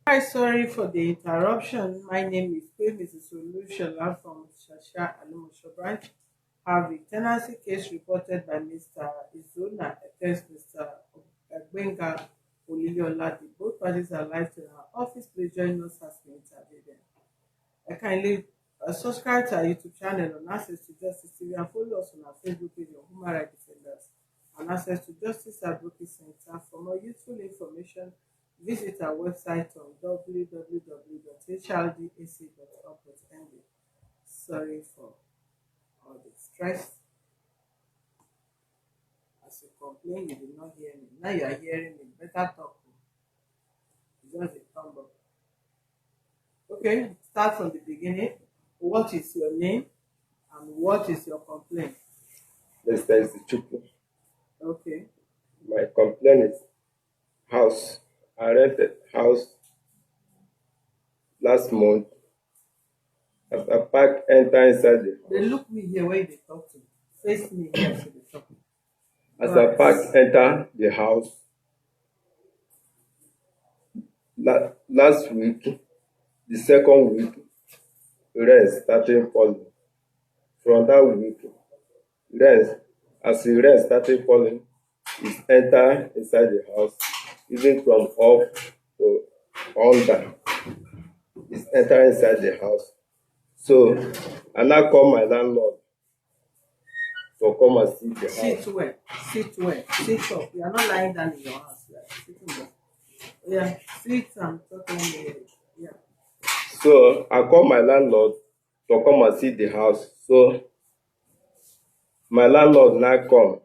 Hi, sorry for the interruption. My name is Mrs. Solushala from Shasha Alumusho branch. Have a tenancy case reported by Mr. Izuna against Mr. Benga Oliliola. Both parties are live to our office. Please join us as we intervene. I kindly subscribe to our YouTube channel on Access to Justice TV and follow us on our Facebook page on Human Rights Defenders and Access to Justice Advocacy Center. For more useful information, visit our website on www.hrdac.org.ng. Sorry for all the stress. As you complain, you did not hear me. Now you are hearing me. Better talk. It's just a thumb up. Okay, start from the beginning. What is your name and what is your complaint? Mr. Izuchukwu. Okay. My complaint is house. I rented house last month. As I park, enter inside the house. They look me here where they talk to. Face me here to the talk. As I park, enter the house. Last week, the second week, rain started falling. From that week, as the rain started falling, it enter inside the house, even from up to under. It enter inside the house. So I now call my landlord to come and see the house. Sit well. Sit well. Sit up. You are not lying down in your house. You are sitting there. Yeah. Sit and talk on the yeah. So I call my landlord to come and see the house. So my landlord now come.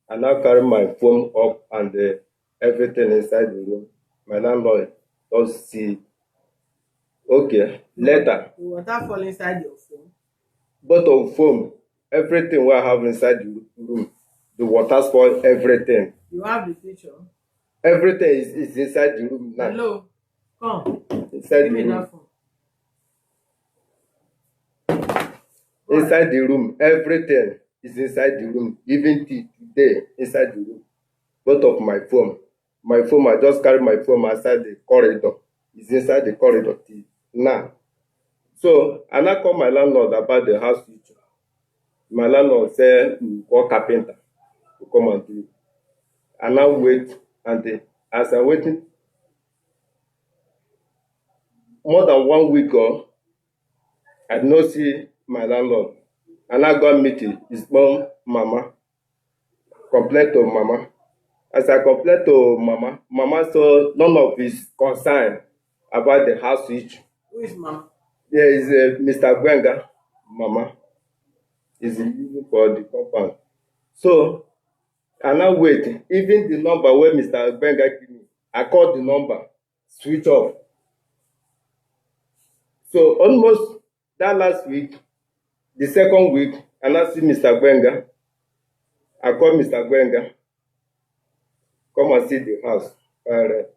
I now carry my phone up and everything inside the room. My landlord just see. Okay, later. The water fall inside your phone. Bottle of foam, everything we have inside the room. The water spoil everything. You have the picture. Everything is inside the room now. Hello. Come. Inside Give the me room. that phone. Inside the room, everything is inside the room. Even today, inside the room. Both of my phone. My phone, I just carry my phone outside the corridor. It's inside the corridor till now. So I now call my landlord about the house issue. My landlord said, call carpenter to come and do it. I now wait, and as I'm waiting, more than 1 week ago, I did not see my landlord. And I got meeting his mom, mama, complain to mama. As I complain to mama, mama saw none of his concern about the house issue. Who is mama? There is Mr. Gwenga, mama, is living for the compound. So I now wait. Even the number where Mr. Gwenga give me, I called the number, switch off. So almost that last week, the second week, I now see Mr. Gwenga. I call Mr. Gwenga, come and see the house. Rent.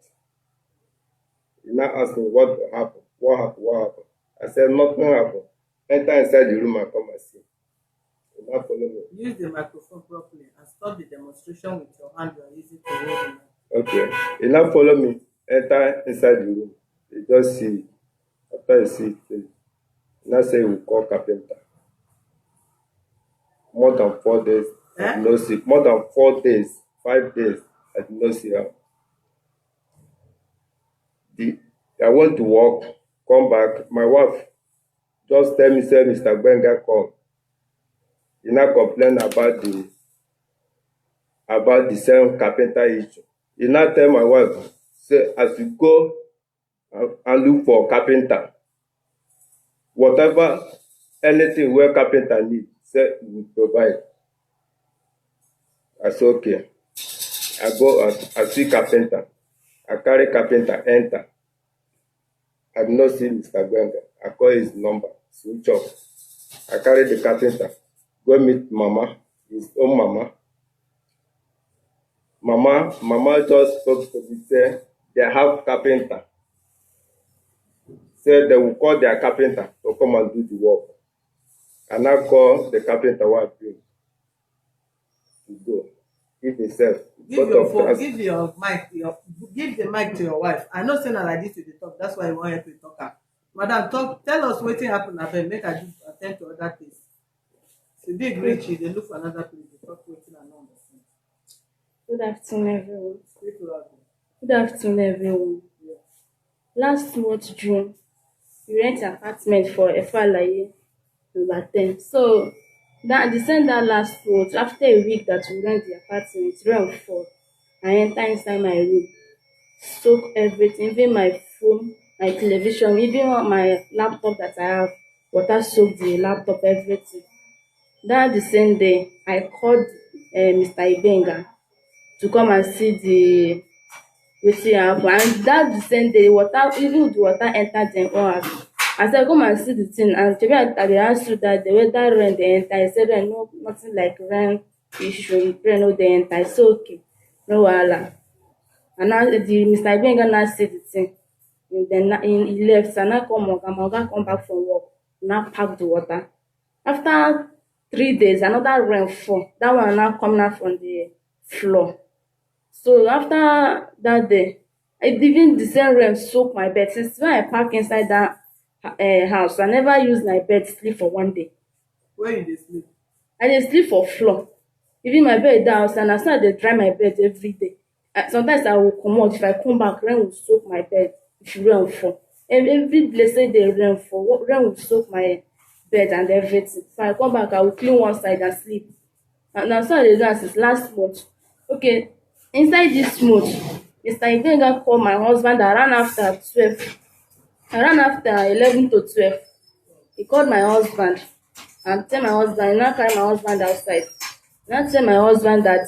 He now asked me what happened. What happened? I said nothing happened. Enter inside the room and come and see. He now follow me. Use the microphone properly and stop the demonstration with your hand. You are using to hold it. Okay. He now follow me. Enter inside the room. He just see it. After he see it, he now say he will call carpenter. More than 4 days, I did not see. More than 4 days, 5 days, I did not see her. I went to work, come back. My wife just tell me, say Mr. Gbenga come. He now complain about the same carpenter issue. He now tell my wife, say as you go and look for carpenter, whatever, anything where carpenter need, say we will provide. I say okay. I go and I see carpenter. I carry carpenter enter. I did not see Mr. Gwenga. I call his number, switch off. I carry the carpenter, go meet mama, his own mama. Mama just spoke to me, say they have carpenter. Say they will call their carpenter to come and do the work. And I call the carpenter what bring to go. give itself. Give Both your of phone, us. give the mic to your wife. I know say na like this you dey talk, that's why you wan help me talk am. Madam, talk, tell us wetin happen abeg, make I do attend to other things. She big reach, you dey look for another place, dey talk wetin I no understand. Good afternoon, everyone. Speak loud. Good afternoon, everyone. Yeah. Last month, June, we rent an apartment for Efalaye, number 10. So, that last month, after a week that we rent the apartment, rain fall. I enter inside my room, soak everything, even my phone, my television, even my laptop that I have, water soaked the laptop, everything. That the same day, I called Mr. Ibenga to come and see the wetin happen, and that the same day water, even the water enter dem own house. I said come and see the thing, and shebi I dey ask you that the whether rain dey enter, I said rain no, nothing like rain issue, rain no dey enter. I say okay, no wahala. And now the Mr. Ibenga now see the thing, then he left, and now come oga, my oga come back from work, now pack the water. After 3 days, another rain fall, that one now come out from the floor. So after that day, even the same rain soak my bed. Since when I park inside that house, I never use my bed sleep for one day. Where you dey sleep? I dey sleep for floor. Even my bed down outside, na so I dey dry my bed every day. Sometimes I will comot, if I come back, rain will soak my bed if rain fall. Every place wey dey rain fall, rain will soak my bed and everything. If I come back, I will clean one side and sleep. And na so I dey do am since last month. Okay, inside this month, Mr. Ibenga call my husband around after 12, around after 11 to 12. He called my husband and tell my husband, he now carry my husband outside. He now tell my husband that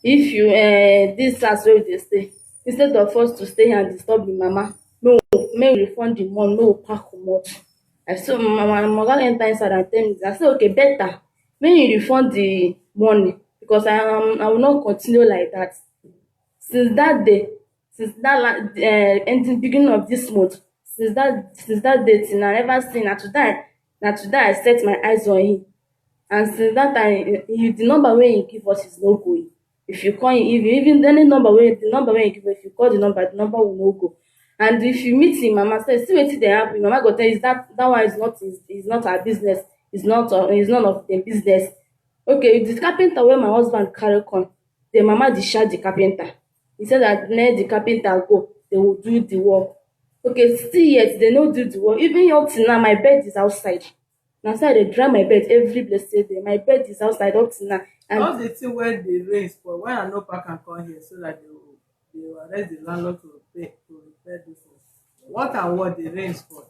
if you this house where we dey stay, instead of us to stay here and disturb the mama, no, make we refund the money, make we pack comot. I saw my oga enter inside and tell me, I say okay, better make you refund the money, because I will not continue like that. Since that day, since that ending beginning of this month, since that day till now, I never seen. Na today I set my eyes on him, and since that time, the number wey he give us is no going. If you call him, if you even any number wey the number wey he give us, if you call the number will no go. And if you meet him mama, say see wetin dey happen, mama go tell you that one is not her business, is none of dem business. Okay, the carpenter wey my husband carry come, the mama discharge the carpenter. He said that let the carpenter go, they will do the work. Okay, still yet they no do the work. Even up till now, my bed is outside. Na so I dey dry my bed every blessed day. My bed is outside up till now. And All the thing wey dey rain spoil, when I no pack am come here so that they will arrest the landlord to repair this one. What and what the rain spoil?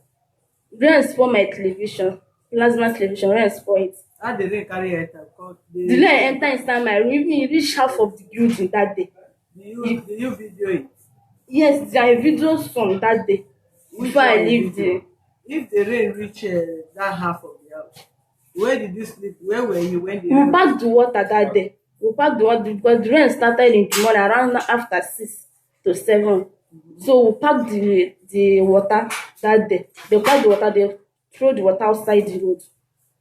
rain spoil my television, plasma television, rain spoil it. How the rain carry enter? Because The rain enter inside my room, even e reach half of the building that day. do you video it? Yes, there are video some that day. Which Before I one you leave video? the If the rain reach that half of the house, where did you sleep? Where were you when the we rain? pack the water that day. We pack the water because the rain started in the morning around after 6 to 7. So we pack the water that day. They pack the water, they throw the water outside the road.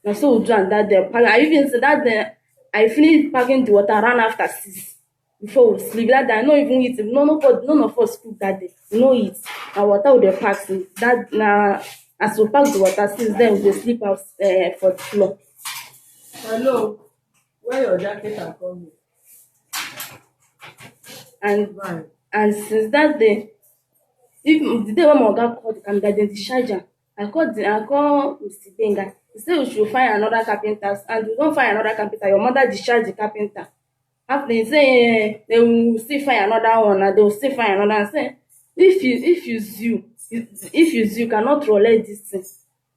And so we do am that day. I even say that day I finished packing the water around after 6 before we sleep. That day I no even eat. None of us cook that day. We no eat. Na water we dey pack since that na as we pack the water since then we dey sleep out for the floor. Hello, wear your jacket and come here. And Fine. and since that day, if the day when my oga call the carpenter, dem discharge am. I call Mr. Benga. He say we should find another carpenter, and we don find another carpenter. Your mother discharge the carpenter. After he say they will still find another one, and they will still find another. I say if you cannot tolerate this thing.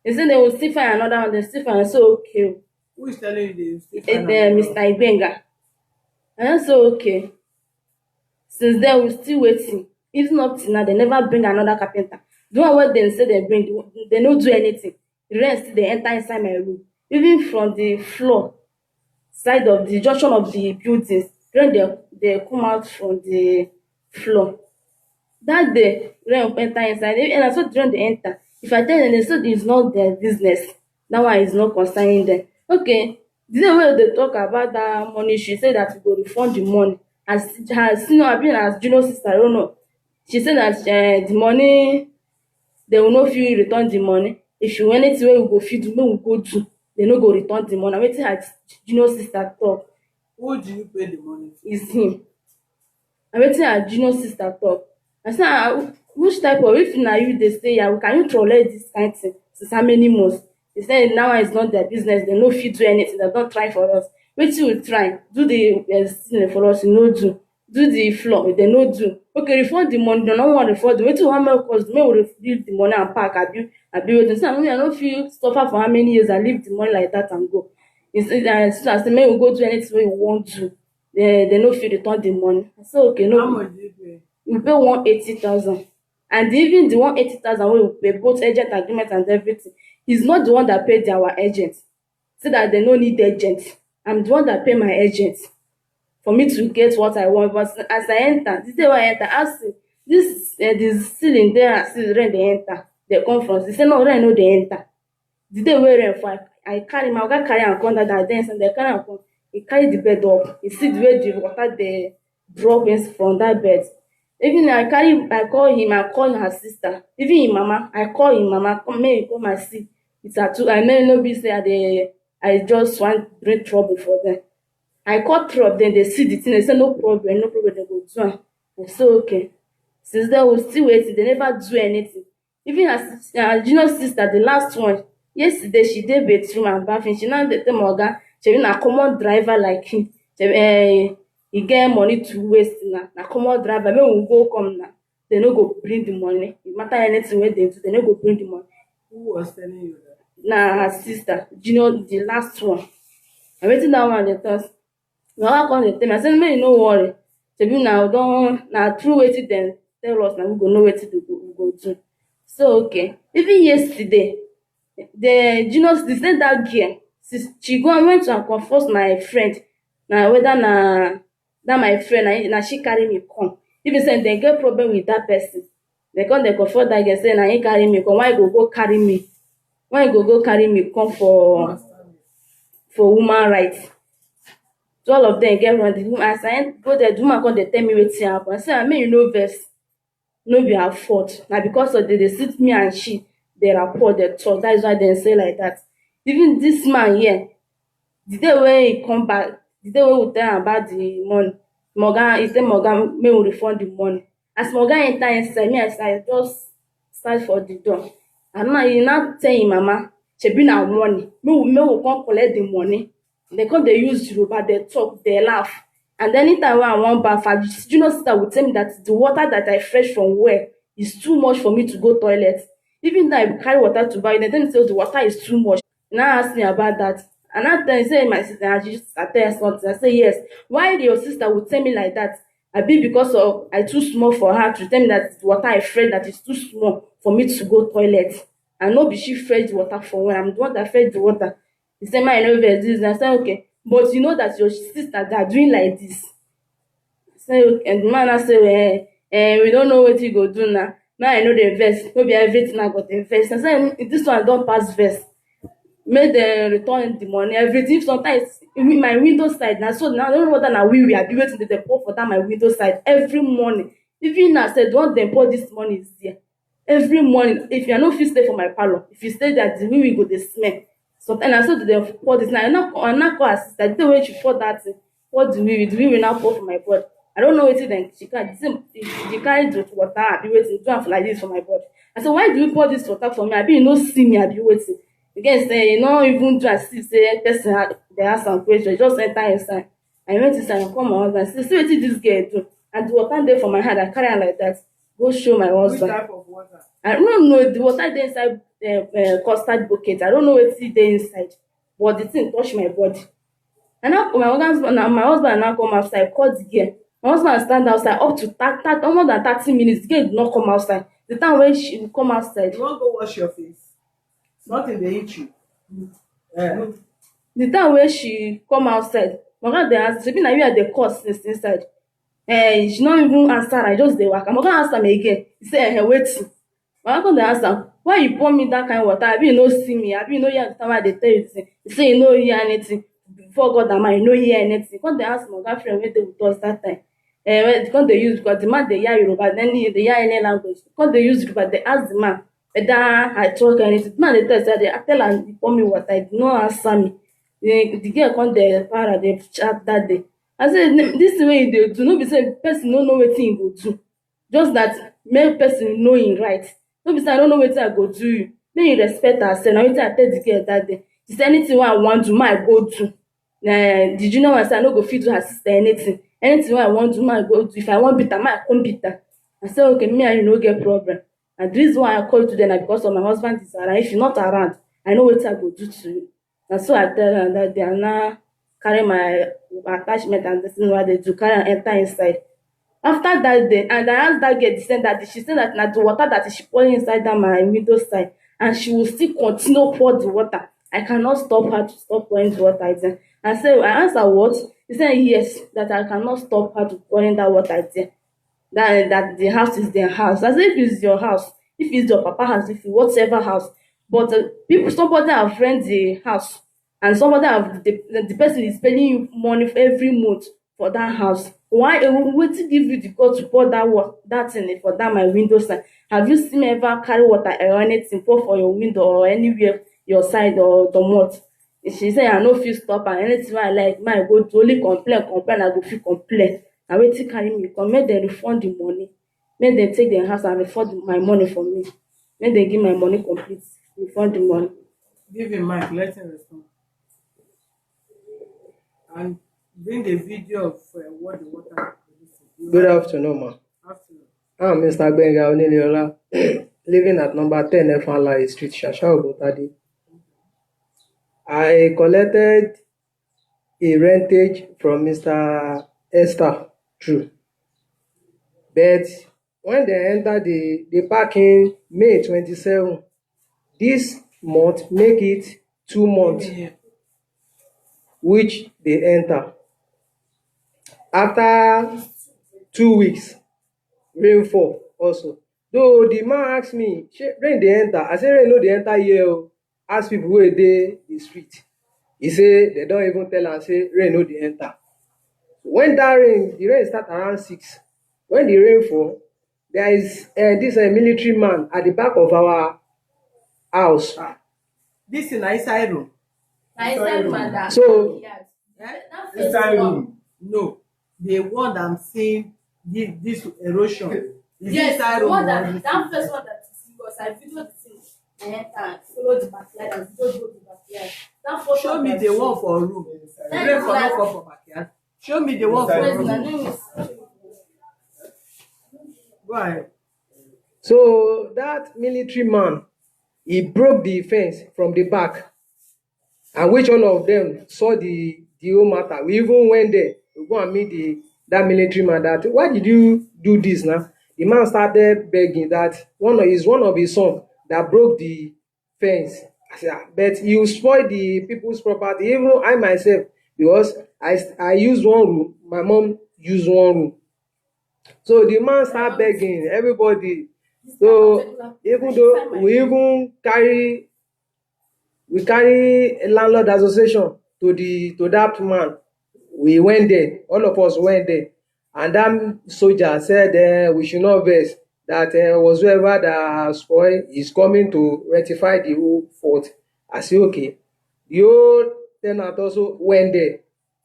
He say they will still find another one. They still find. I say okay. Who is telling you they still It's find another Mr. one? Ibenga. And I say okay. Since then we still waiting. Even up till now, they never bring another carpenter. The one wey dem say dem bring, they no do anything. The rain still dey enter inside my room. Even from the floor, side of the junction of the buildings, rain dey come out from the floor. That day, rain enter inside. And na so the rain dey enter. If I tell them, they say it's not their business. That one is not concerning them. Okay, The day wey dey talk about that money, she say that we go refund the money. As her senior, abi as junior sister, I don't know. She say that the money, they will no fit return the money. If you anything wey we go fit do, make we go do, they no go return the money. Na wetin her junior sister talk. Who do you pay the money to? Is him. Na wetin her junior sister talk. I say which type of, if na you dey stay here, can you tolerate this kind thing since how many months? He said now is not their business, they no fit do anything, they don try for us. Wetin we try do the thing for us, you no do the floor, they no do. Okay, refund the money, they no wan refund. Wetin we wan make us do? Make we leave the money and pack, abi wetin? So I no fit suffer for how many years and leave the money like that and go. He say I say make we go do anything wey we wan do. They no fit return the money. I say okay, How no. much do you pay? We pay 180,000, and even the 180,000 wey we pay, both agent agreement and everything, he's not the one that paid our agent. Say that they no need agent. I'm the one that pay my agent for me to get what I want. But as I enter, this day when I enter, ask this ceiling there, I see the rain dey enter. They come from. They say no, rain no dey enter. The day wey rain fall, I carry my oga carry am come that day, and they carry am come. He carry the bed up. He see the way the water dey drop in from that bed. Even I call him, I call her sister, even him mama, I call him mama, come make you come and see. It's her too. I may no be say I just want bring trouble for them. I call three of them, they see the thing, they say no problem, no problem, they go do am. I say okay. Since then we still waiting, they never do anything. Even her junior sister, the last one, yesterday she dey bathroom and bathing. She now dey tell my oga, shebi na common driver like him. He get money to waste na common driver. Make we go come na. They no go bring the money. No matter anything wey they do, they no go bring the money. Who was telling you that? Na her sister, junior, the last one. And wetin that one dey talk. My oga come dey tell me, I say make you no worry. Shebi na through wetin dem tell us, na we go know wetin we go do. So okay. Even yesterday, the junior, the same that girl, she went to and confess my friend. Na whether na that my friend, na she carry me come. Even say dem get problem with that person, they come dey confess that girl say na him carry me come. Why you go carry me? Why you go carry me come for woman rights? So all of them get wrong. The woman, as I go there, the woman come dey tell me wetin happen. I say make you no vex, no be her fault. Na because of dey sit me and she dey rapport, dey talk. That is why dem say like that. Even this man here, the day when he come back, the day wey we tell am about the money, he tell Morgan make we refund the money. As Morgan enter inside, me I just start for the door. And now he now tell him mama, shebi na money, make we come collect the money. They come dey use Yoruba, dey talk, dey laugh. And anytime when I wan baff, her junior sister will tell me that the water that I fetch from well is too much for me to go toilet. Even though I carry water to buy, they tell me say the water is too much. He now ask me about that. And I tell him, say my sister, and she just tell her something. I say yes. Why your sister would tell me like that? I be because of I too small for her to tell me that the water I fetch that is too small for me to go toilet. And no be she fetch the water for when I'm the one that fetch the water. He said, my no vex this. And I said, okay. But you know that your sister they are doing like this. I said, okay. And the man I say, we don't know what you go do now. Now I know the vex. No be everything I got the vex. I said, this one don't pass vex. Make dem return the money, everything. Sometimes my window side na so now I don't know whether na we are be waiting dey pour for that my window side every morning. Even na said once dem pour this money is there every morning. If you no fit stay for my parlour, if you stay there the way we go dey smell. Sometimes na so dem pour this. Now I now call her sister the day wey she pour that thing, pour the we now pour for my body. I don't know wetin dem she carry. She carry the water abi wetin do am for like this for my body. I say why do you pour this water for me? Abi you no see me abi wetin? Again say you no even do as if say person dey ask am question, just enter inside. I went inside and call my husband say see wetin dis girl do, and the water dey for my hand. I carry am like that go show my Which husband. type of water? I don't know, the water dey inside custard bucket. I don't know wetin dey inside, but the thing touch my body. And now my husband now come outside, call the girl. My husband stand outside up to more than 30 minutes. The girl did not come outside. The time when she will come outside, You wan go wash your face? Nothing dey eat you. the time when she come outside, my husband dey ask, shebi na you are the cause since inside. She no even answer. I just dey waka. My husband ask am again. He say, wetin? My husband dey ask am, why you pour me that kind water? Abi you no see me? Abi you no hear the time I dey tell you this thing? He say you no hear anything. before God and man, you no hear anything. Come dey ask my oga friend wey dey with us that time. Come dey use because the man dey hear Yoruba, then he dey hear any language. Come dey use Yoruba, dey ask the man whether I talk anything. The man dey tell say I tell am he pour me water, he did not answer me. The girl come dey para dey chat that day. I say this thing wey you dey do, no be say person no know wetin he go do. Just that make person know him right. No be say I don't know wetin I go do you. Make you respect herself. Na wetin I tell the girl that day. She say anything wey I wan do, make I go do. The junior one say I no go fit do her sister anything. Anything wey I wan do, make I go do. If I wan beat her, make I come beat her. I say okay, me and you no get problem. And the reason why I call you today na because of my husband is around. If you not around, I know wetin I go do to you. And so I tell her that day, I now carry my attachment and this thing wey I dey do, carry am enter inside. After that day, and I asked that girl the same that day, she said that na the water that she pour inside that my window side, and she will still continue pour the water. I cannot stop her to stop pouring the water again. I asked her what? She said yes, that I cannot stop her to pouring that water again. That the house is their house. I said if it's your house, if it's your papa house, if it's whatever house, but somebody have rent the house, and somebody have the person is paying you money for every month for that house. Why wetin give you the God to pour that thing for that my window side? Have you seen me ever carry water or anything pour for your window or anywhere your side or domot? She say I no fit stop am. Anything wey I like, my go to only complain, I go fit complain. Na wetin carry me come? Make dem refund the money. Make dem take their house and refund my money for me. Make dem give my money complete. Refund the money. Give him mic, let him respond. And bring a video of what the water is. Good afternoon, ma. Afternoon. I'm Mr. Gbenga Oniliola, living at number 10 Efanlaye Street, Shasha, Ogotade. I collected a rentage from Mr. Esther, true. But when they enter the parking May 27, this month make it 2 months, which they enter. After 2 weeks, rainfall also. Though the man asked me, rain dey enter. I say rain no dey enter here o. Ask people wey dey the street. He say they don even tell am say rain no dey enter. When that rain, the rain start around 6. When the rain fall, there is this military man at the back of our house. This is inside room. So Inside room. No. The one I'm saying, this erosion is inside room. That first one that you see, because I video the thing, I enter, follow the backyard, and video go to the backyard. Show me the one for room. Rain for not come for backyard. Show me the one for room. Go ahead. So that military man, he broke the fence from the back, and which one of them saw the whole matter. We even went there to go and meet that military man. That why did you do this now? The man started begging that one of his son that broke the fence. I said, but you spoil the people's property. Even I myself, because I used one room, my mom used one room. So the man started begging everybody. So even though we carry a landlord association to that man, we went there. All of us went there, and that soldier said we should not vex. That whatsoever that spoil is coming to rectify the whole fault. I say okay. The whole tenant also went there.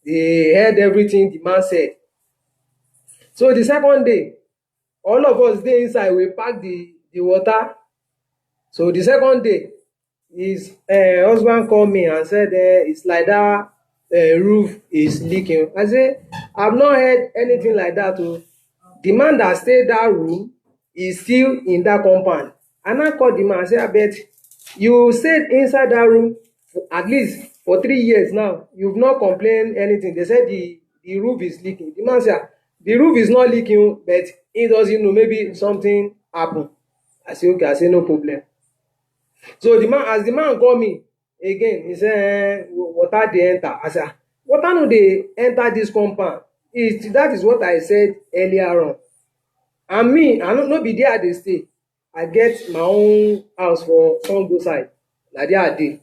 They heard everything the man said. So the second day, all of us dey inside, we pack the water. So the second day, his husband called me and said it's like that roof is leaking. I say I've not heard anything like that. The man that stayed that room is still in that compound. And I called the man. I said, I bet you stayed inside that room at least for 3 years now. You've not complained anything. They said the roof is leaking. The man said the roof is not leaking, but he doesn't know, maybe something happened. I say okay. I say no problem. So as the man call me again, he say water dey enter. I say water no dey enter this compound. That is what I said earlier on. And me, I no be there I dey stay. I get my own house for Congo side. Na there I dey.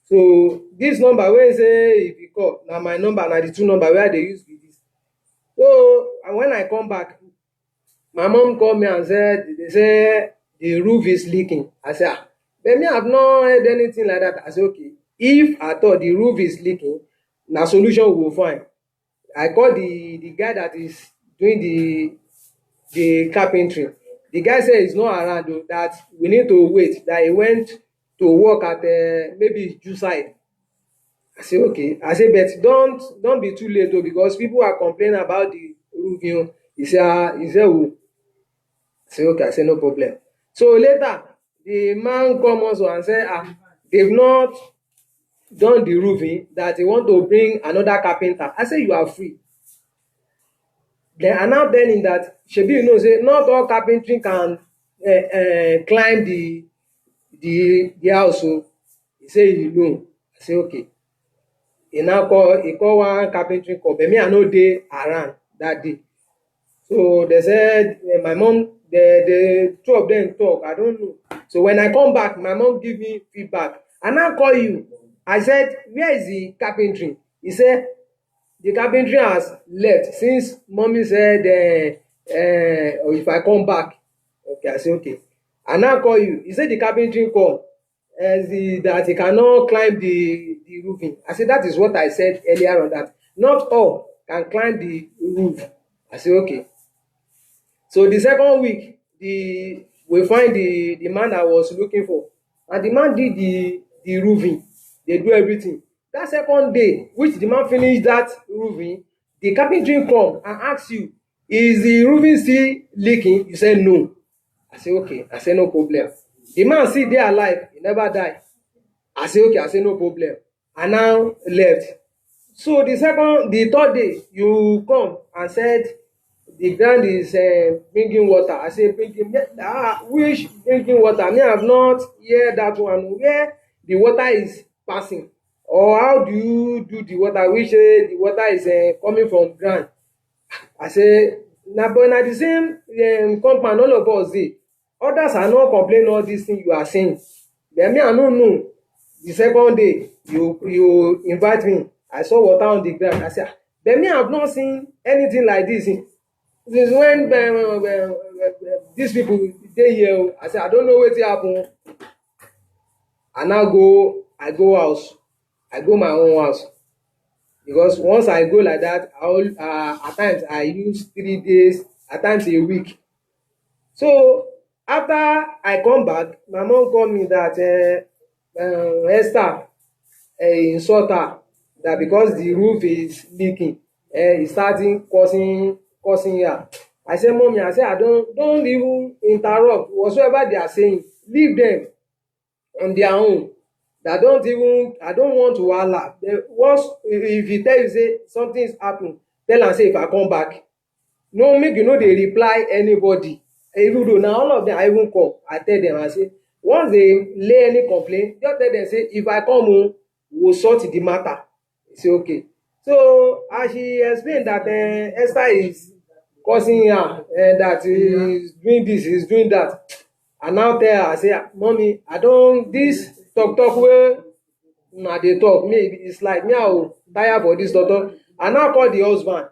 So this number wey say if you call na my number, na the two number wey I dey use be this. So and when I come back, my mom call me and said they say the roof is leaking. I say but me I have not heard anything like that. I say okay, if I thought the roof is leaking, na solution we go find. I call the guy that is doing the carpentry. The guy said he's not around though, that we need to wait, that he went to work at maybe Jew side. I say okay. I say but don't be too late though, because people are complaining about the roof. You know. He said oh. I say okay. I say no problem. So later the man come also and say they've not done the roofing, that they want to bring another carpenter. I say you are free. Then I now tell him that shebi you know say not all carpentry can climb the house. So he say you know. I say okay. He call one carpentry company. Me I no dey around that day. So they said my mom, the two of them talk. I don't know. So when I come back, my mom give me feedback. I now call you. I said, where is the carpentry? He said the carpentry has left since mommy said if I come back. Okay, I say okay. I now call you. He said the carpentry come that he cannot climb the roofing. I said that is what I said earlier on, that not all can climb the roof. I say okay. So the second week, we find the man I was looking for, and the man did the roofing. They do everything. That second day, which the man finished that roofing, the carpentry come and ask you, is the roofing still leaking? You say no. I say okay. I say no problem. The man still there alive. He never die. I say okay. I say no problem. I now left. So the third day, you come and said the ground is bringing water. I say bringing which drinking water? Me have not hear that one. Where the water is passing, or how do you do the water? Which the water is coming from ground. I say na the same compound all of us dey. Others are not complaining all these things you are saying. But me I no know. The second day you invite me. I saw water on the ground. I say but me I have not seen anything like this. Since when these people dey here, I say I don't know wetin happen. I go house. I go my own house. Because once I go like that, at times I use 3 days, at times a week. So after I come back, my mom call me that Esther insult her, that because the roof is leaking, it's starting causing her. I say, mommy, I say I don't even interrupt whatsoever they are saying. Leave them on their own. I don't want to wahala. Once if he tell you say something's happened, tell am say if I come back. No, make you no dey reply anybody. Even though now all of them I even call, I tell them, I say once they lay any complaint, just tell them say if I come home, we will sort the matter. Say okay. So as she explained that Esther is causing her, that he is doing this, he is doing that, I now tell her, I say, mommy, I don't this talk wey una dey talk. Me it's like me I will tire for this talk. I now call the husband.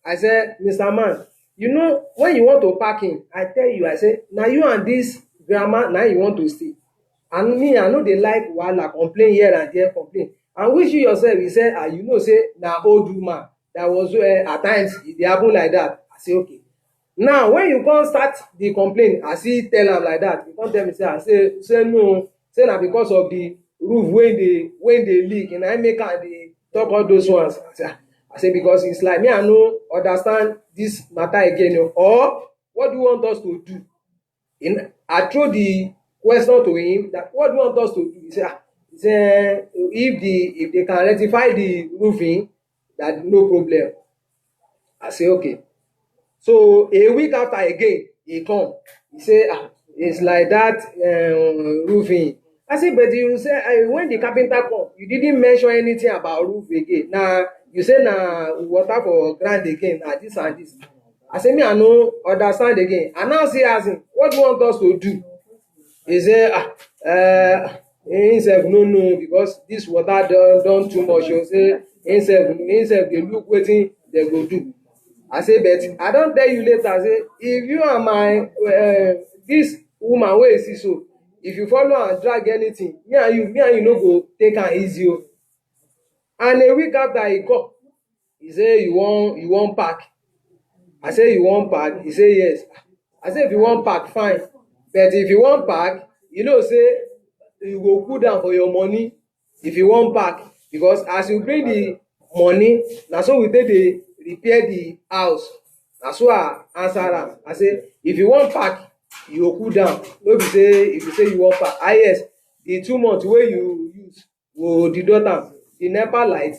I say, Mr. Man, you know when you want to pack in, I tell you, I say na you and this grandma na you want to stay. And me I no dey like wahala, complain here and there, complain. And which you yourself, you say you know say na old woman that was at times e dey happen like that. I say okay. Now when you come start the complaint, I see tell am like that. You come tell me say I say no, say na because of the roof when they leak, and I make am dey talk all those ones. I say because it's like me I no understand this matter again. Or what do you want us to do? I throw the question to him that what do you want us to do? He say if they can rectify the roofing, that no problem. I say okay. So a week after again, he come. He say it's like that roofing. I say but you say when the carpenter come, you didn't mention anything about roof again. Now you say na water for ground again, this and this. I say me I no understand again. I now say ask him, what do you want us to do? He say him sef no know because this water don too much. O say him sef dey look wetin dem go do. I say but I don tell you later say if you and my this woman wey you see so, if you follow am drag anything, me and you no go take am easy o. And a week after he come, he say you wan pack. I say you wan pack? He say yes. I say if you wan pack fine, but if you wan pack, you know say you go cool down for your money if you wan pack, because as you bring the money, na so we take dey repair the house. Na so I answer am. I say if you wan pack, you go cool down. No be say if you say you wan pack. Ah yes, the 2 months wey you use go deduct am. The NEPA light,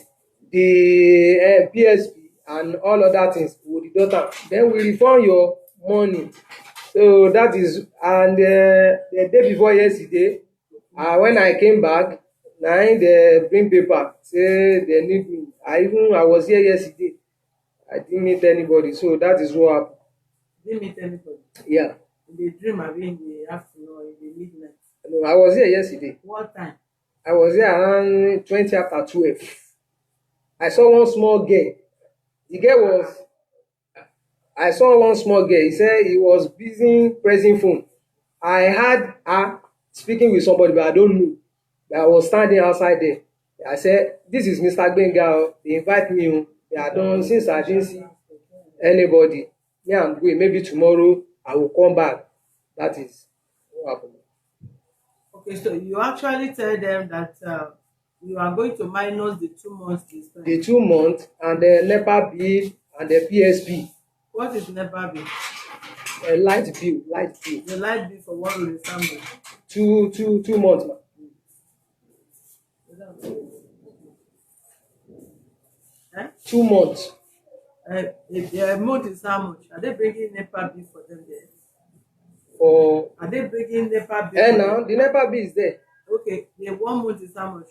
the PSP and all other things go deduct am. Then we refund your money. So that is, and the day before yesterday, when I came back, na im dey bring paper say they need me. I was here yesterday. I didn't meet anybody. So that is what happened. Didn't meet anybody. Yeah. In the dream, abi in the afternoon or in the midnight. No, I was here yesterday. What time? I was here around 20 after 12. I saw one small girl. The girl was, I saw one small girl. He said he was busy pressing phone. I had her speaking with somebody, but I don't know. I was standing outside there. I said, this is Mr. Gbenga. They invite me. I don't, since I didn't see anybody, yeah, I'm going. Maybe tomorrow I will come back. That is what happened. Okay, so you actually tell them that you are going to minus the 2 months this time. The 2 months and the NEPA bill and the PSP. What is NEPA bill? Light bill. The light bill for 1 room family. 2 months, man. Eh? 2 months. The amount is how much? Are they bringing NEPA bill for them there? Or Are they bringing NEPA bill? now the NEPA bill is there. Okay, the 1 month is how much?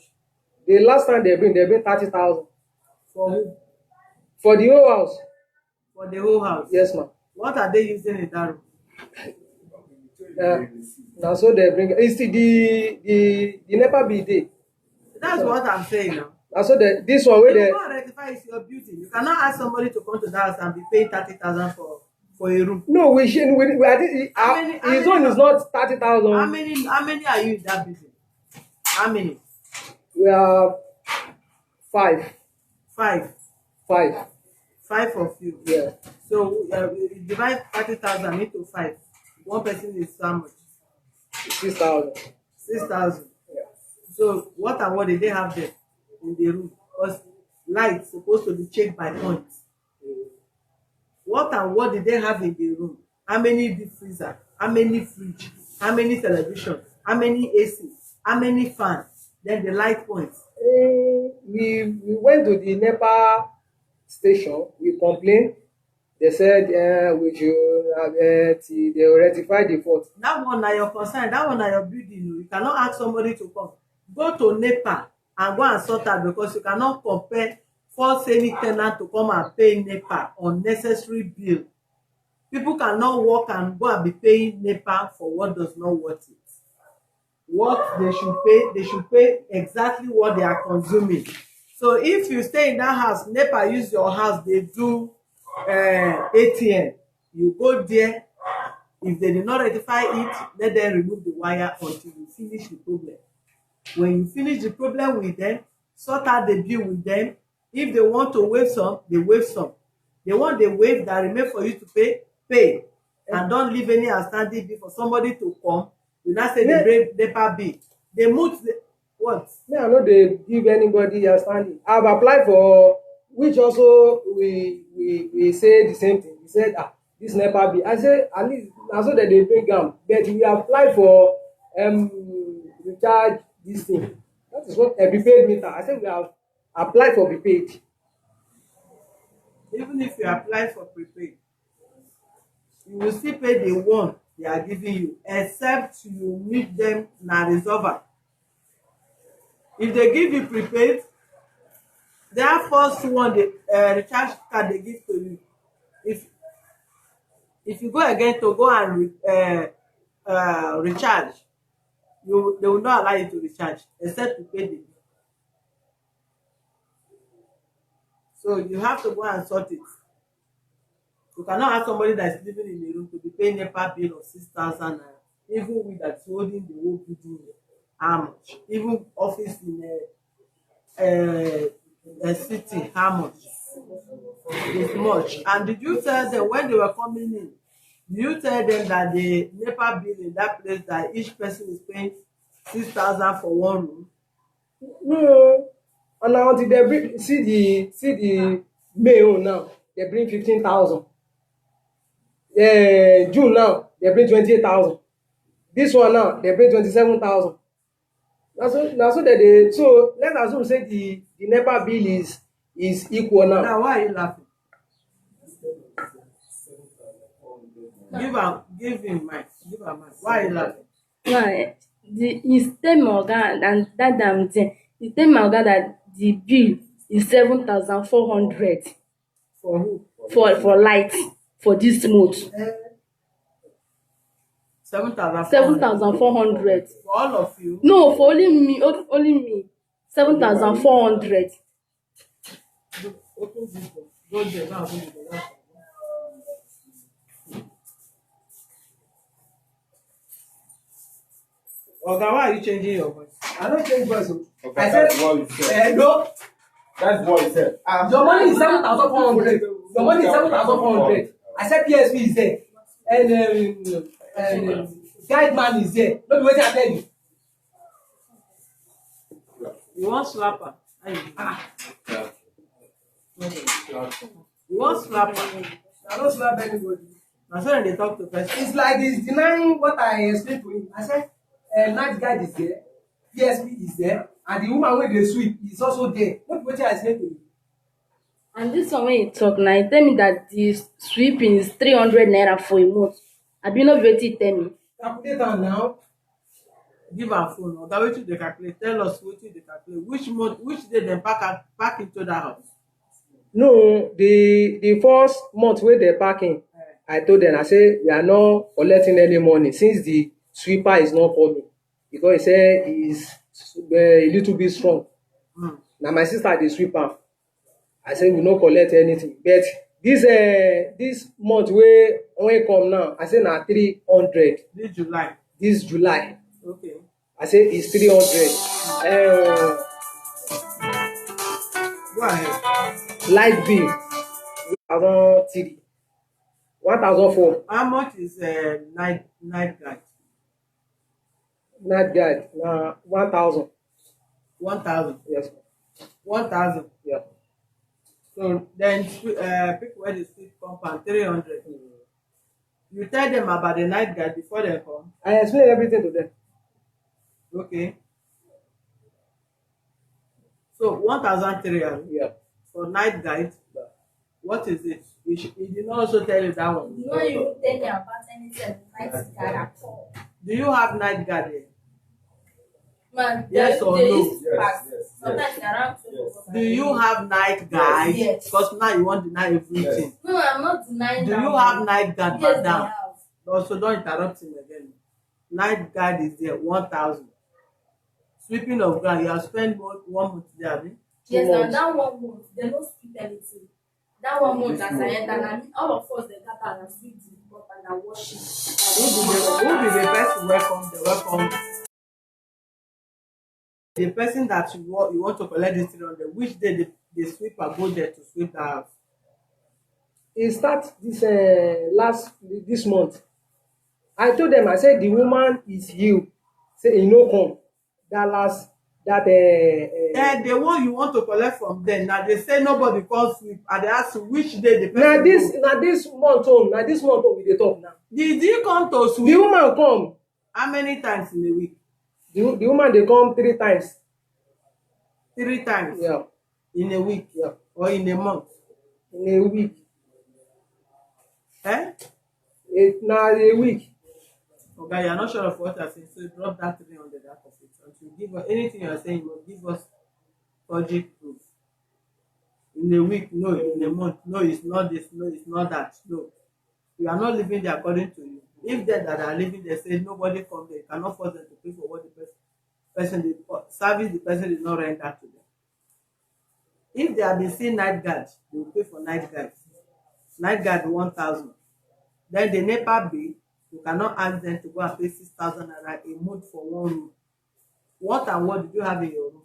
The last time they bring 30,000 For who? for the whole house. For the whole house? Yes, ma'am. What are they using in that room? Now so they bring. It's the NEPA bill there. That's what I'm saying now. Now so this one where You they. can't rectify is your beauty. You cannot ask somebody to come to the house and be paying 30,000 for a room. No, we shouldn't. I think his own is not 30,000. How many are you in that building? How many? We are 5. 5. 5. 5 of you. Yeah. So you divide 30,000 into 5. One person is how much? 6,000. 6,000. Yeah. So what and what did they have there in the room? Because light supposed to be checked by points. What and what did they have in the room? How many deep freezer? How many fridge? How many television? How many AC? How many fans? Then the light points. We went to the NEPA station. We complained. They said we should they will rectify the fault. That one na your concern. That one na your building. You cannot ask somebody to come. Go to NEPA and go and sort out, because you cannot compare force any tenant to come and pay NEPA unnecessary bill. People cannot work and go and be paying NEPA for what does not worth it. What they should pay exactly what they are consuming. So if you stay in that house, NEPA use your house, they do ATM. You go there. If they did not rectify it, let them remove the wire until you finish the problem. When you finish the problem with them, sort out the bill with them. If they want to waive some, they waive some. They want the waive that remain for you to pay. And don't leave any outstanding bill for somebody to come. You now say they break NEPA bill. They move the what? Me, I know they give anybody outstanding. I've applied for, which also we say the same thing. We said, this NEPA bill. I say at least so that they bring down. But we apply for recharge this thing. That is what a prepaid meter. I said we have applied for prepaid. Even if you apply for prepaid, you will still pay the one they are giving you, except you meet them na resolver. If they give you prepaid, their first one, the recharge card they give to you. If you go again to go and recharge, they will not allow you to recharge except you pay the bill. So you have to go and sort it. You cannot have somebody that is living in a room to be paying NEPA bill of 6,000 naira, even with that holding the whole building. How much? Even office in a city, how much? It's much. And did you tell them when they were coming in? Did you tell them that the NEPA bill in that place that each person is paying 6,000 for one room? No. And now until they bring see the May own now, they bring 15,000. June now, they bring 28,000. This one now, they bring 27,000. Now so that they so let's assume say the NEPA bill is equal now. Now why are you laughing? Give him mic. Give her mic. Why are you laughing? No, he tell my oga and that damn thing. He tell my oga that the bill is 7,400 For who? for light for this month. 7,400. 7,400. For all of you. No, for only me. Only me. 7,400. Open this door. Go there now. Open the door. Oga, why are you changing your voice? I don't change voice. Okay, I said, that's what you said. no. That's what he said. Your money is 7,400. Your money is 7,400. I said PSP is there. And guide man is there. No be wetin I tell you. You want slapper? You want slapper? I don't slap anybody. Na so they talk to person. It's like he's denying what I explained to him. I said, night guide is there, PSP is there, and the woman wey dey sweep is also there. No be wetin I explained to you. And this one when you talk now, he tell me that the sweeping is 300 naira for a month. Abi no be wetin he tell me. Calculate am now. Give her phone. Oga, wetin dey calculate? Tell us wetin dey calculate. Which month? Which day dem pack into that house? No, the first month wey dey packing, I told them, I say we are not collecting any money since the sweeper is not coming because he say he's a little bit strong. Na my sister dey sweep am. I say we no collect anything, but this month wey come now, I say na 300. This July. This July, Okay. I say it's 300. Go ahead. Light bill 1,003, 1,004. How much is night guide? Night guide na 1,000. 1,000. Yes. 1,000. Yeah. So then pick where the street compound 300. You tell them about the night guide before they come. I explain everything to them. Okay. So 1,300 Yeah. for night guide. What is it? He did not also tell you that one. You know you won't tell me about anything night guard at all. Do you have night guard there? Man, Yes or they no? used to pass. Yes. Sometimes around 12 o'clock. Do you have night guide? Yes. Because now you want to deny everything. No, I'm not denying Do that. you have night guard, Yes, madam? I have. Also, don't interrupt him again. Night guard is there, 1,000. Sweeping of ground, you have spent 1 month there, abi? Yes, months. and that 1 month, they don't sweep anything. That 1 month as I enter, and all of us, they gather and sweep the pot and wash it. Who be the person welcome? The welcome. The person that you want to collect this 300, which day the sweeper go there to sweep the house? It start this month. I told them, I said the woman is you. Say he no come. The one you want to collect from them, now they say nobody can sweep, and they ask you which day the person na this month we dey talk now. Did you come to The sweep? woman come. How many times in a week? The woman dey come 3 times. 3 times Yeah. in a week, Yeah. or in a month? In a week. Eh? Na a week. Okay, you're not sure of what you're saying, so drop that 300 out of it. Until you give us anything you're saying, you must give us logic proof. In a week, no. In a month, no, it's not this, no, it's not that, no. You are not living there according to you. If they that are living there say nobody come there, you cannot force them to pay for what the person person service the person did not render to them. If they have been seeing night guard, they will pay for night guard. Night guard 1,000. Then the NEPA bill, you cannot ask them to go and pay 6,000 naira a month for one room. What and what did you have in your room?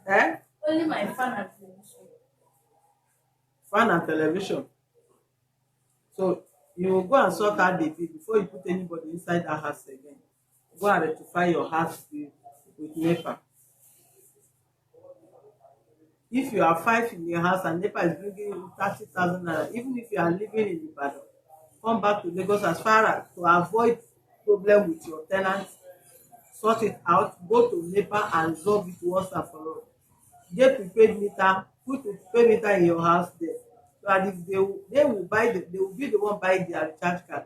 Eh? Only my fan and television. Fan and television. So you will go and sort out the bill before you put anybody inside that house again. Go and rectify your house bill with NEPA. If you are 5 in your house and NEPA is bringing you 30,000 naira, even if you are living in Ibadan, come back to Lagos as far as to avoid problem with your tenants, sort it out, go to NEPA and resolve it once and for all. Get prepaid meter, put the prepaid meter in your house there. So that if they will be the one buying their recharge card.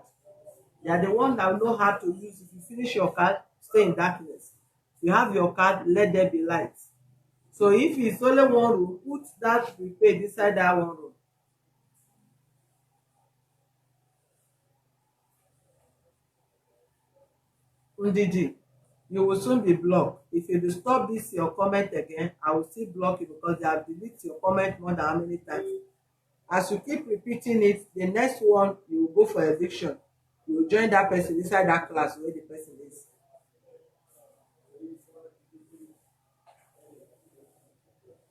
They are the one that will know how to use it. If you finish your card, stay in darkness. You have your card, let there be light. So if it's only one room, put that prepaid inside that one room. Ndidi, you will soon be blocked. If you disturb this your comment again, I will still block you because they have deleted your comment more than how many times. As you keep repeating it, the next one you will go for eviction. You will join that person inside that class where the person is.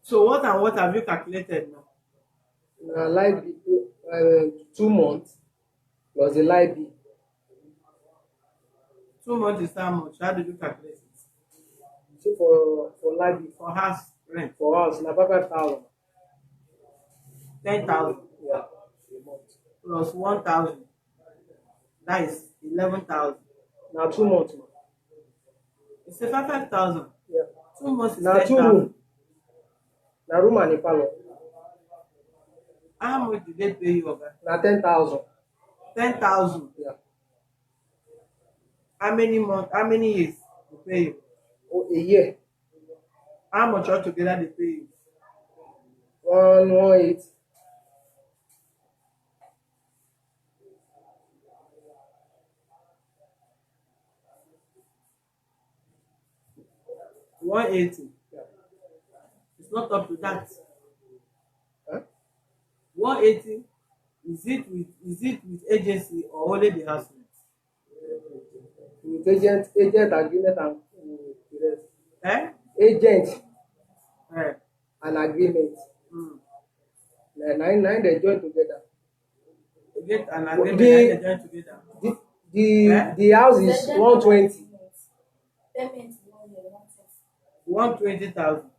So what and what have you calculated now? Light bill, 2 months plus the light bill. 2 months is how much? How did you calculate it? So for light bill, For house rent, for house, na 5,000. 10,000 Yeah, a month. plus 1,000. That is 11,000. Na 2 months, man. It's a 5,000. Yeah. 2 months is Na 2 10,000. room. Na room and a parlour. How much did they pay you, Oga? Na 10,000. 10,000. Yeah. How many months? How many years they pay you? Oh, a year. How much altogether they pay you? 118. $180. Yeah. It's not up to that. Huh? 180. Is it with agency or only the house rent? With agent agreement and the rest. Eh? Agent Eh. and agreement. Mm. Nine they join together. You get an agreement The- and they join together. The house is 120. Payment 1 year, 120,000.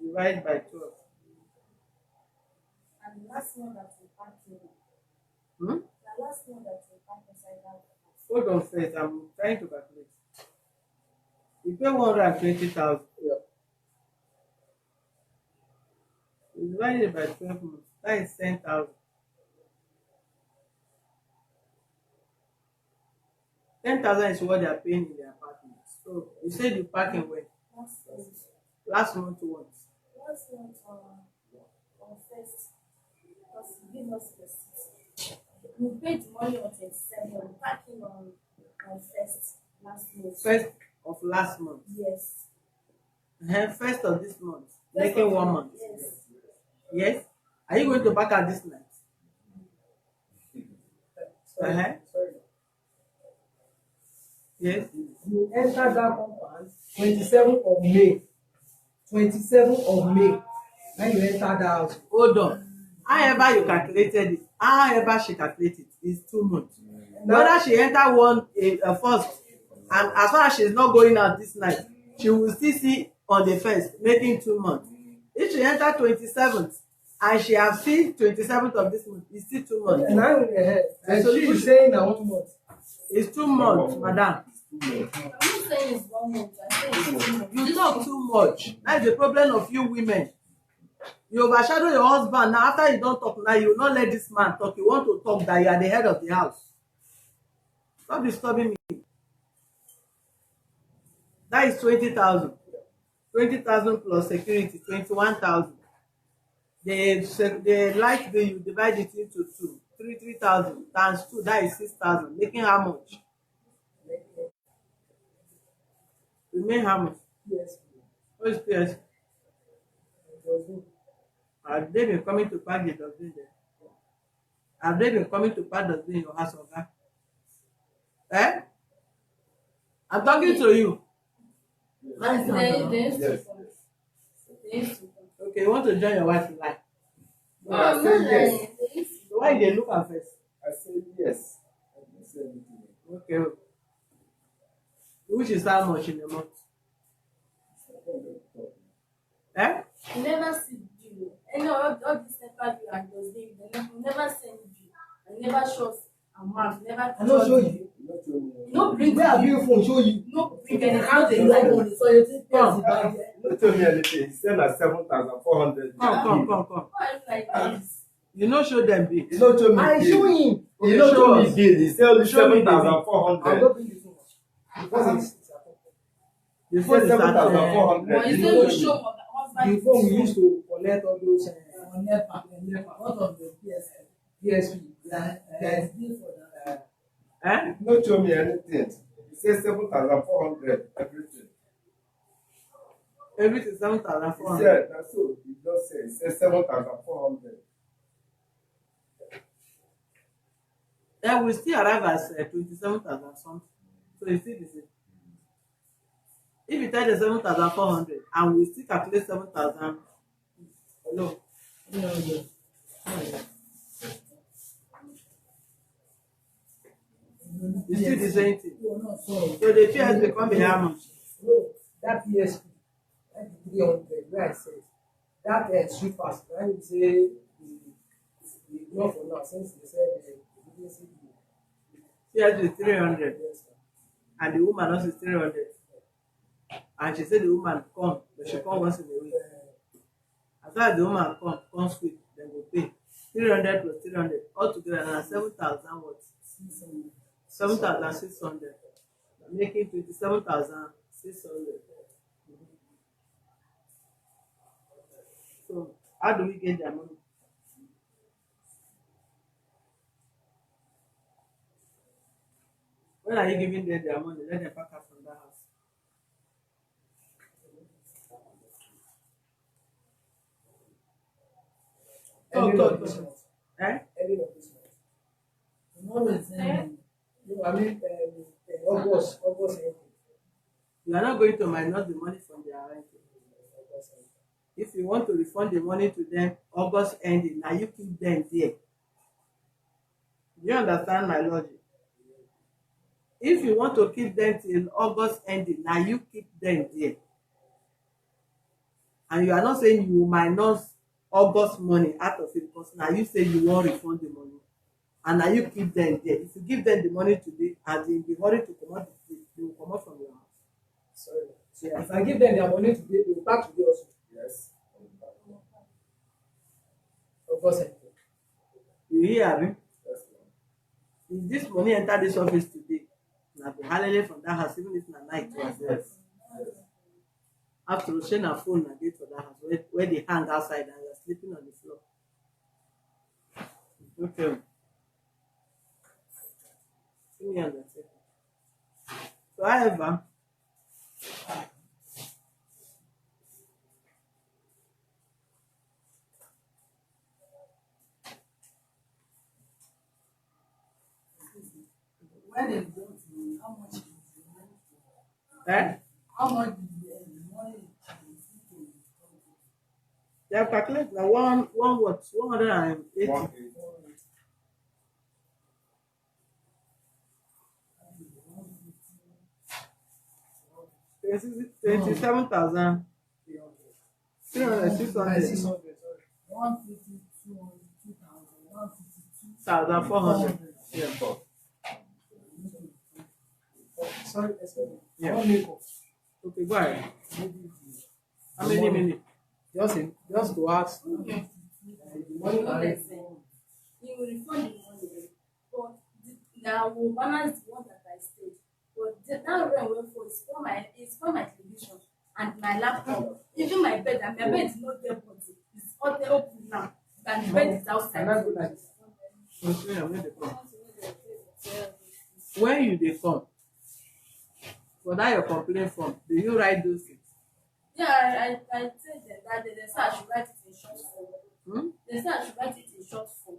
Divide by 12. and the last one that we pack in. Hmm? The last one that we pack inside that house. Hold on first. I'm trying to calculate. You pay 120,000. Yeah. You divide it by 12 months. That is 10,000. 10,000 is what they are paying in their apartment. So you said you parking where? Last month what? Last month on first, because he gave us receipt. We paid the money on 27, we packing on first last month. First of last month. Yes. First of this month. First Making of 1 the month. Yes. Yes? Are you going to back at this night? Uh-huh. Sorry. Yes. You enter that compound 27th of May. 27th of May. When you enter the house. Hold on. However you calculated it, however she calculated it, is 2 months. Whether she enter one first, and as far as she's not going out this night, she will still see on the first, making 2 months. If she enter 27th, and she have seen 27th of this month, it's still 2 months. Now in the head. And So she you- is saying na 1 month. It's 2 months, madam. I'm not saying it's 1 month, I'm saying it's 2 months. You talk too much. That's the problem of you women. You overshadow your husband. Now, after you don't talk now, you will not let this man talk. You want to talk that you are the head of the house. Stop disturbing me. That is 20,000. 20,000 plus security, 21,000. The light bill, you divide it into two. 3,000 times 2, that is 6,000. Making how much? Remain how much? Yes. What is PS? It was good. Have they been coming to pack the dustbin there? Have they been coming to pack dustbin in your house, Oga? Eh? I'm talking to you. They used to Yes. come. They used to come. Okay, you want to join your wife in life? No, I No, said not yes. like they used to So why they look at first? I said yes. I didn't say anything. Okay. Which is how much in a month? Eh? You never see bill. Any all this never bill and those days, they never send bill. And never shows amount, never I no show you. You not told me. You no bring Where have you phone show you? no bring any How they thing. like money so you think Come. person You not told me anything. He said like 7,400. Come. Why are you like this? You no show them bill. He not told me. I bill. show him. He not Show told me us. bill. He said only Show me the bill. I'll 7,400. go bring the phone. Because it's The He phone said is at 7,400. But you You say know you the- show husband. the phone we used to collect all those On NEPA, what of the PSP? PSP. There is bill for that. eh? He not told me anything. He said 7,400 everything. Everything He 7,400. said that's so. He just said. He said 7,400. Then we still arrive at 27,000 something. So you see the same. If you tell the 7,400 and we still calculate 7,000, hello. You see the same thing. So the PS become a how much? No, that PSP, that 300, where I said, that sweet pass, when you say the law for now, since they said the didn't see PS is 300 yes, sir. and the woman also is 300. And she said the woman come, but she come once in a week. As far as the woman comes quick, then go pay. 300 plus 300, altogether now 7,000 what? 7,600. Making 27,600. So how do we get their money? When are you giving them their money? Let them pack up from that house. Ending Go. of this month. Eh? Ending of this month. Tomorrow is ending. No, I mean, August ending. You are not going to minus the money from their rent. August ending. If you want to refund the money to them, August ending, now you keep them there. Do you understand my logic? If you want to keep them till August ending, now you keep them there. And you are not saying you will minus August money out of it because now you say you won't refund the money. And now you keep them there. If you give them the money today, as in the hurry to come out, they will come out from your house. Sorry. Yeah. If I give them their money today, they will back today also. Yes. August ending. You hear, Abi? Yes. If this money enter this office today, na go halele from that house even if na night was there. After share na phone na dey for that house where they hang outside and you are sleeping on the floor. Okay. See me understand. So however, When they go to how much is the money? how How much is the money? they have calculated na one what 180. 180. $27,300, 600. 600, sorry. 150, 200, 2,000, 152. 1,400. Yeah. Sorry, excuse me. Yeah. One make up. Okay, go ahead. Maybe How many minutes? just to ask. The money No, are they say he will refund the money, but now we balance the one that I stayed. But that rent wey for is for my television and my laptop. Even my bed, and my bed is not there, but it's all the open now. And the bed is outside. Can I go like this? Okay, when they come. When you dey come, For that your complaint form, do you write those things? Yeah, I said that they said I should write it in short form. They said I should write it in short form.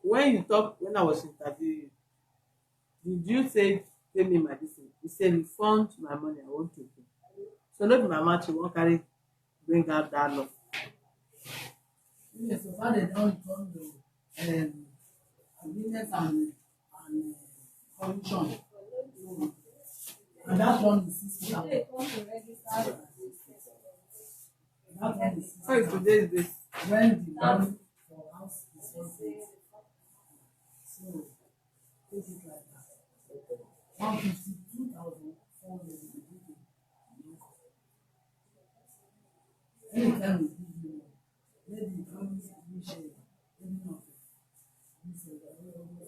When I was interviewing, did you say pay me my this thing? You said refund my money, I want to pay. So not my mouth you won't carry bring out that law. Yes, so far they don't return the agreement and condition. And that one is 60,000. That one is So if 60,000. today is this, When the value for house is not good. So take it like that. 152,400. Anytime we give you more, maybe you can we share any of it. This is the way of it.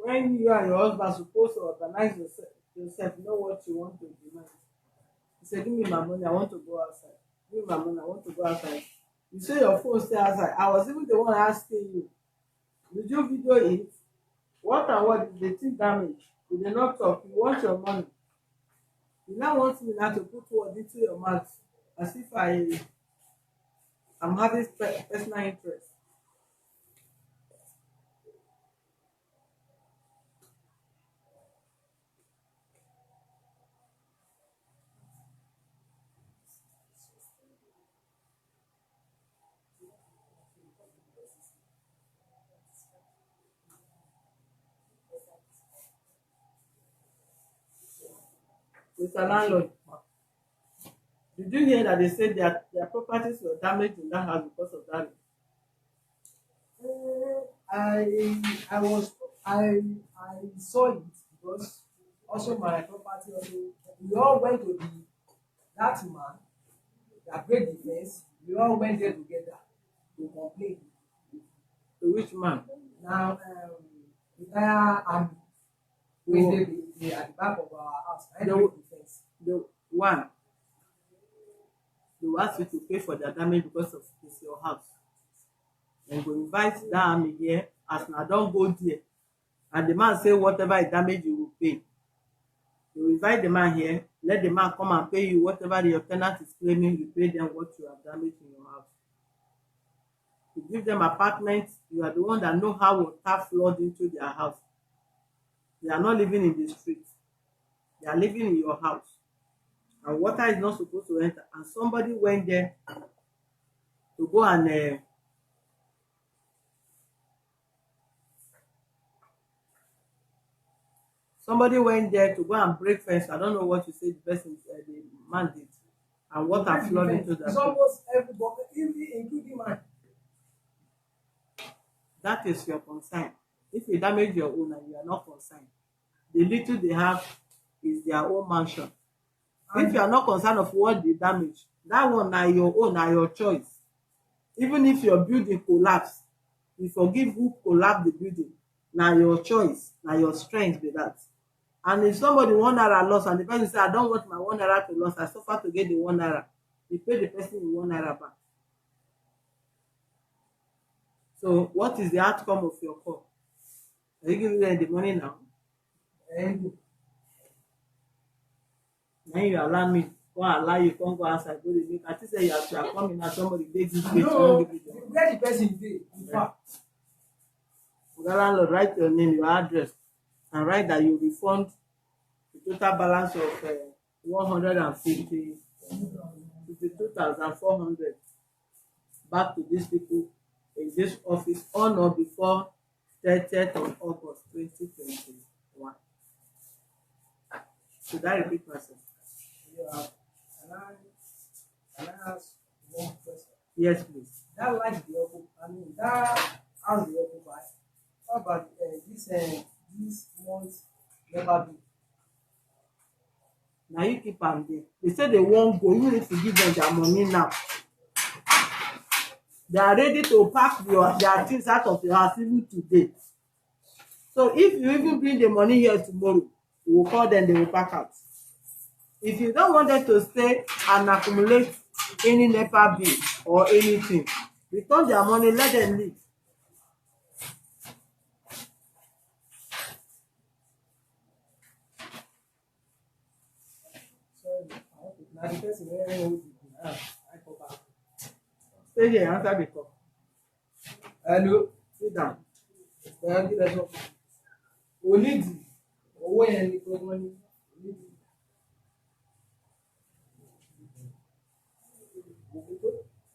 when you and your husband supposed to organize yourself, know what you want to demand. You say, give me my money, I want to go outside. Give me my money, I want to go outside. You say your phone stay outside. I was even the one asking you, did you video it? What and what is the thing damage? You did not talk. You want your money. You now want me now to put word into your mouth as if I'm having personal interest. Mr. Landlord, did you hear that they said their properties were damaged in that house because of that? I saw it because also my property also we all went to that man that break the fence. We all went there together to complain. To which man? Now entire army wey dey at the back of our house na break the fence. The one, they will ask you to pay for their damage because of it's your house. Then go invite that army here as na don go there. And the man say whatever is damage you will pay. You invite the man here, let the man come and pay you whatever your tenant is claiming, you pay them what you have damaged in your house. You give them apartments, you are the one that know how water flood into their house. They are not living in the street. They are living in your house. And water is not supposed to enter. And somebody went there to go and somebody went there to go and break fence. I don't know what you say the person, the man did. And water flowed into the It's almost everybody, including mine. That is your concern. If you damage your own and you are not concerned, the little they have is their own mansion. If you are not concerned of what they damage, that one na your own, na your choice. Even if your building collapse, you forgive who collapse the building. Na your choice, na your strength be that. And if somebody 1 naira loss and the person say, I don't want my 1 naira to loss, I suffer to get the 1 naira, you pay the person the 1 naira back. So what is the outcome of your call? Are you giving them the money now? And Then you allow me, go allow you, come go outside, go to make. I think say you are coming and somebody takes this place, no, you give it them. where the person dey, in fact. The landlord, write your name, your address, and write that you refund the total balance of 52,400 back to these people in this office on or before 30th of August 2021. Should I repeat myself? Yeah. Can I ask one question? Yes, please. That light the occupy, that house the occupy. How about this month never be? Now you keep am there. They say they won't go, even if you give them their money now. They are ready to pack their things out of your house even today. So if you even bring the money here tomorrow, we will call them, they will pack out. If you don't want them to stay and accumulate any NEPA bill or anything. Return their money, let them leave. Na the person wey hold the I go back. Stay here, answer the call. Hello. Sit down. Kí lẹ sọ? Onídìí owó yẹn ni pé wọ́n ní onídìí.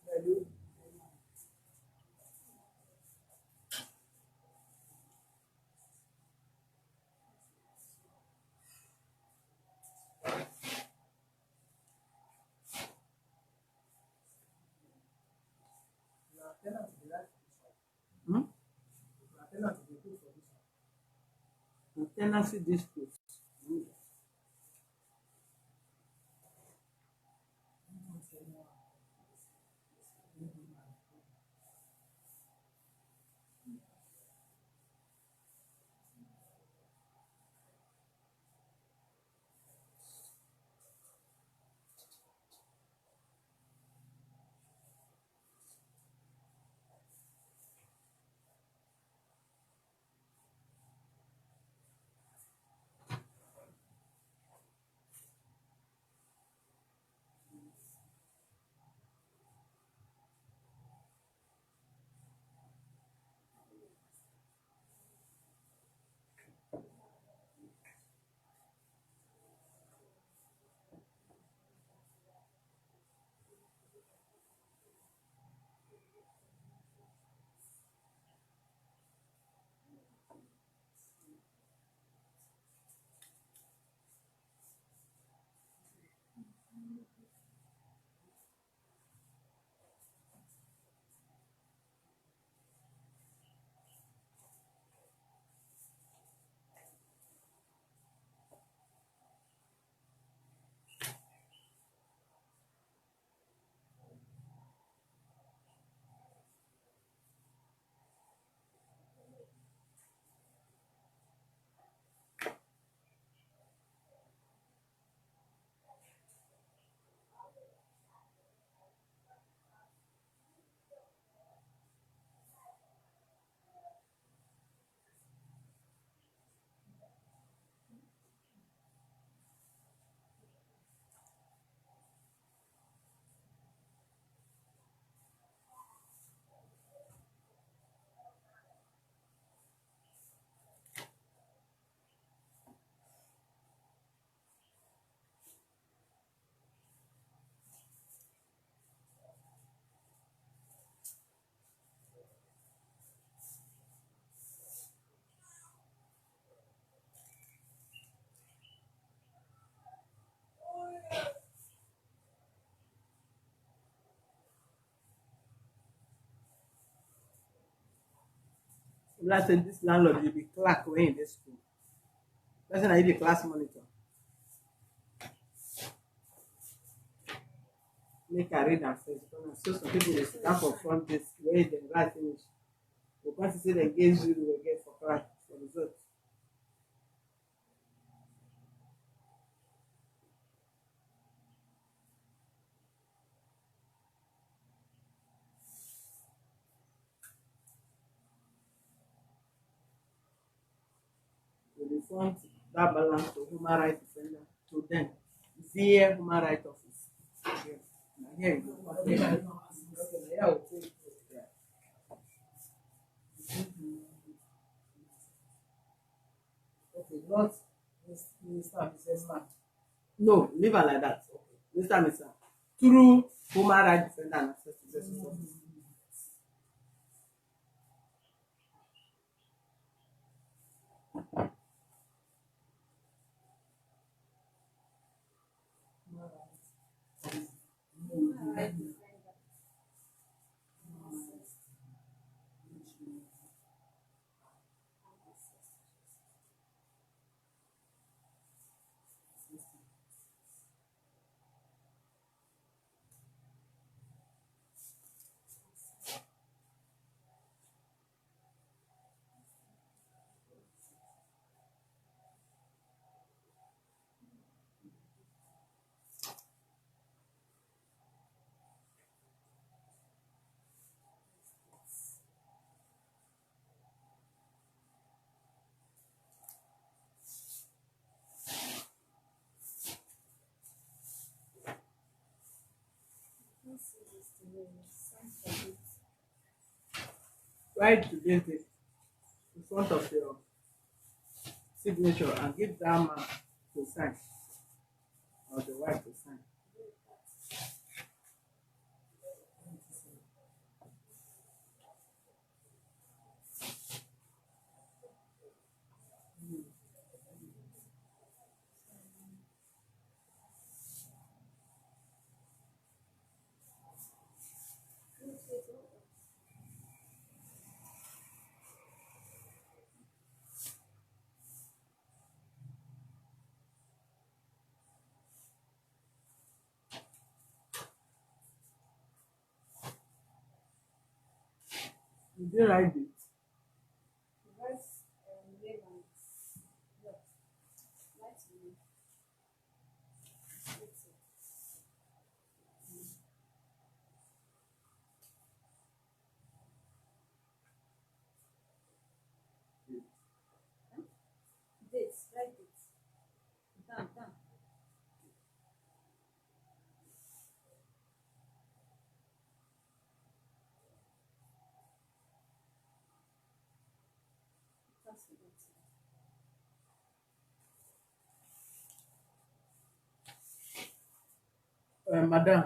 Hello. Na ten ant be like this one. Hmm? Na ten ant dey pay for this one. The tenancy dispute. Like say this landlord will be clerk when in this school. Person na be class monitor. Make I read am first. Because so some people dey sit down for front desk wey dem write finish. Go come see say dem get zero wey get for class for result. To refund that balance to human rights defender to them via human rights office. Yes. Na here you go. Okay, na here I will take. Yeah. Okay, not Mr. and Mrs. Man. No, leave am like that. Mr. Mr. Through human rights defender and access to justice office. Write today's date in front of your signature and give that man to sign or the wife to sign. Did you write it? Dates, write dates. Done, done. That's the date. Madam,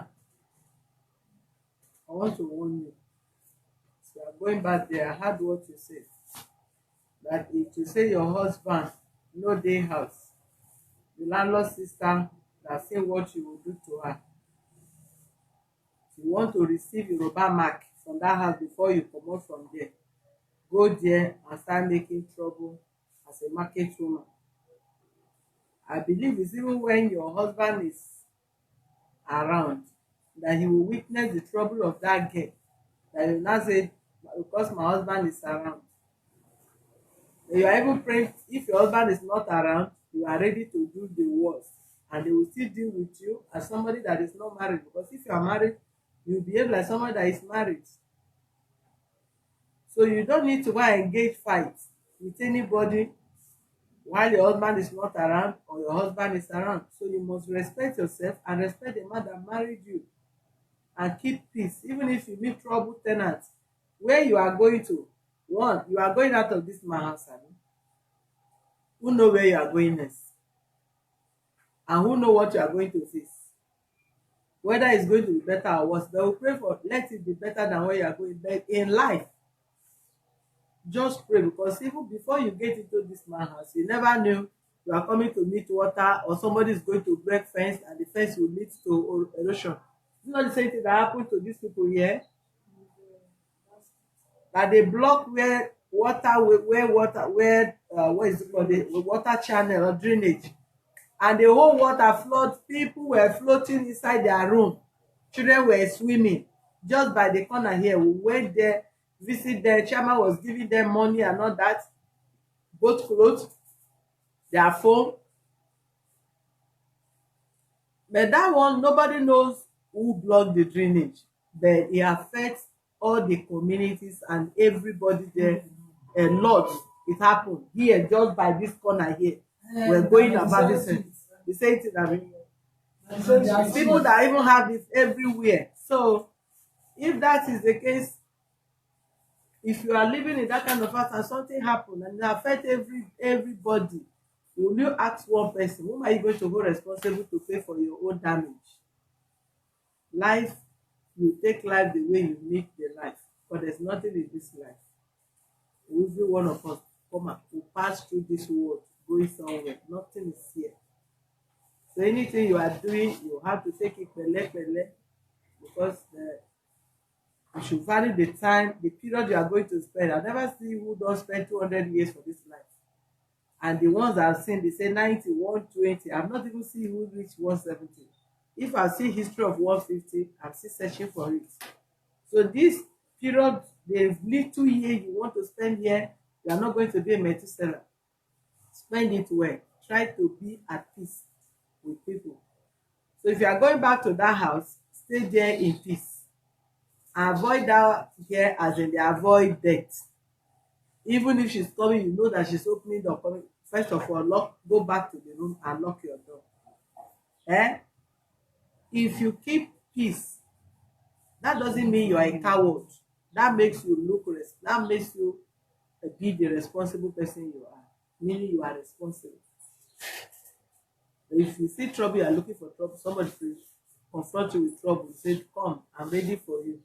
I want to warn you. So you are going back there. I heard what you said. That if you say your husband no dey house, the landlord sister that say what you will do to her. You want to receive Yoruba mark from that house before you comot from there. Go there and start making trouble as a market woman. I believe it's even when your husband is around that he will witness the trouble of that girl, that you now say because my husband is around. You are even praying if your husband is not around, you are ready to do the worst, and they will still deal with you as somebody that is not married. Because if you are married, you behave like somebody that is married. So you don't need to go and engage fight with anybody while your husband is not around or your husband is around. So you must respect yourself and respect the man that married you and keep peace. Even if you meet trouble tenants, where you are going to, one, you are going out of this man's house. Who know where you are going next? And who know what you are going to face? Whether it's going to be better or worse, they will pray for let it be better than where you are going. But in life, just pray, because even before you get into this man's house, you never knew you are coming to meet water or somebody is going to break fence and the fence will lead to erosion. You know the same thing that happened to these people here? That they block where what is it called, the water channel or drainage, and the whole water flood. People were floating inside their room, children were swimming just by the corner here. We went there, visit them, chairman was giving them money and all that, both clothes, their phone. But that one, nobody knows who blocked the drainage, but it affects all the communities and everybody there a lot. It happened here just by this corner here. We're going about this thing. The same thing that people that even have this everywhere. So if that is the case, if you are living in that kind of house and something happened and it affect everybody, will you ask one person, whom are you going to hold responsible to pay for your own damage? Life, you take life the way you make the life, but there's nothing in this life. Every one of us come and will pass through this world going somewhere. Nothing is here. So anything you are doing, you have to take it pele, because you should value the time, the period you are going to spend. I never see who don't spend 200 years for this life. And the ones I've seen, they say 90, 120. I've not even seen who reached 170. If I see history of 150, I'm still searching for it. So this period, the little year you want to spend here, you are not going to be a Methuselah. Spend it well. Try to be at peace with people. So if you are going back to that house, stay there in peace. Avoid that here as in they avoid death. Even if she's coming, you know that she's opening the door. First of all, go back to the room and lock your door. If you keep peace, That doesn't mean you are a coward. That makes you that makes you be the responsible person you are, meaning you are responsible. If you see trouble, you are looking for trouble, somebody will confront you with trouble, say, come, I'm ready for you.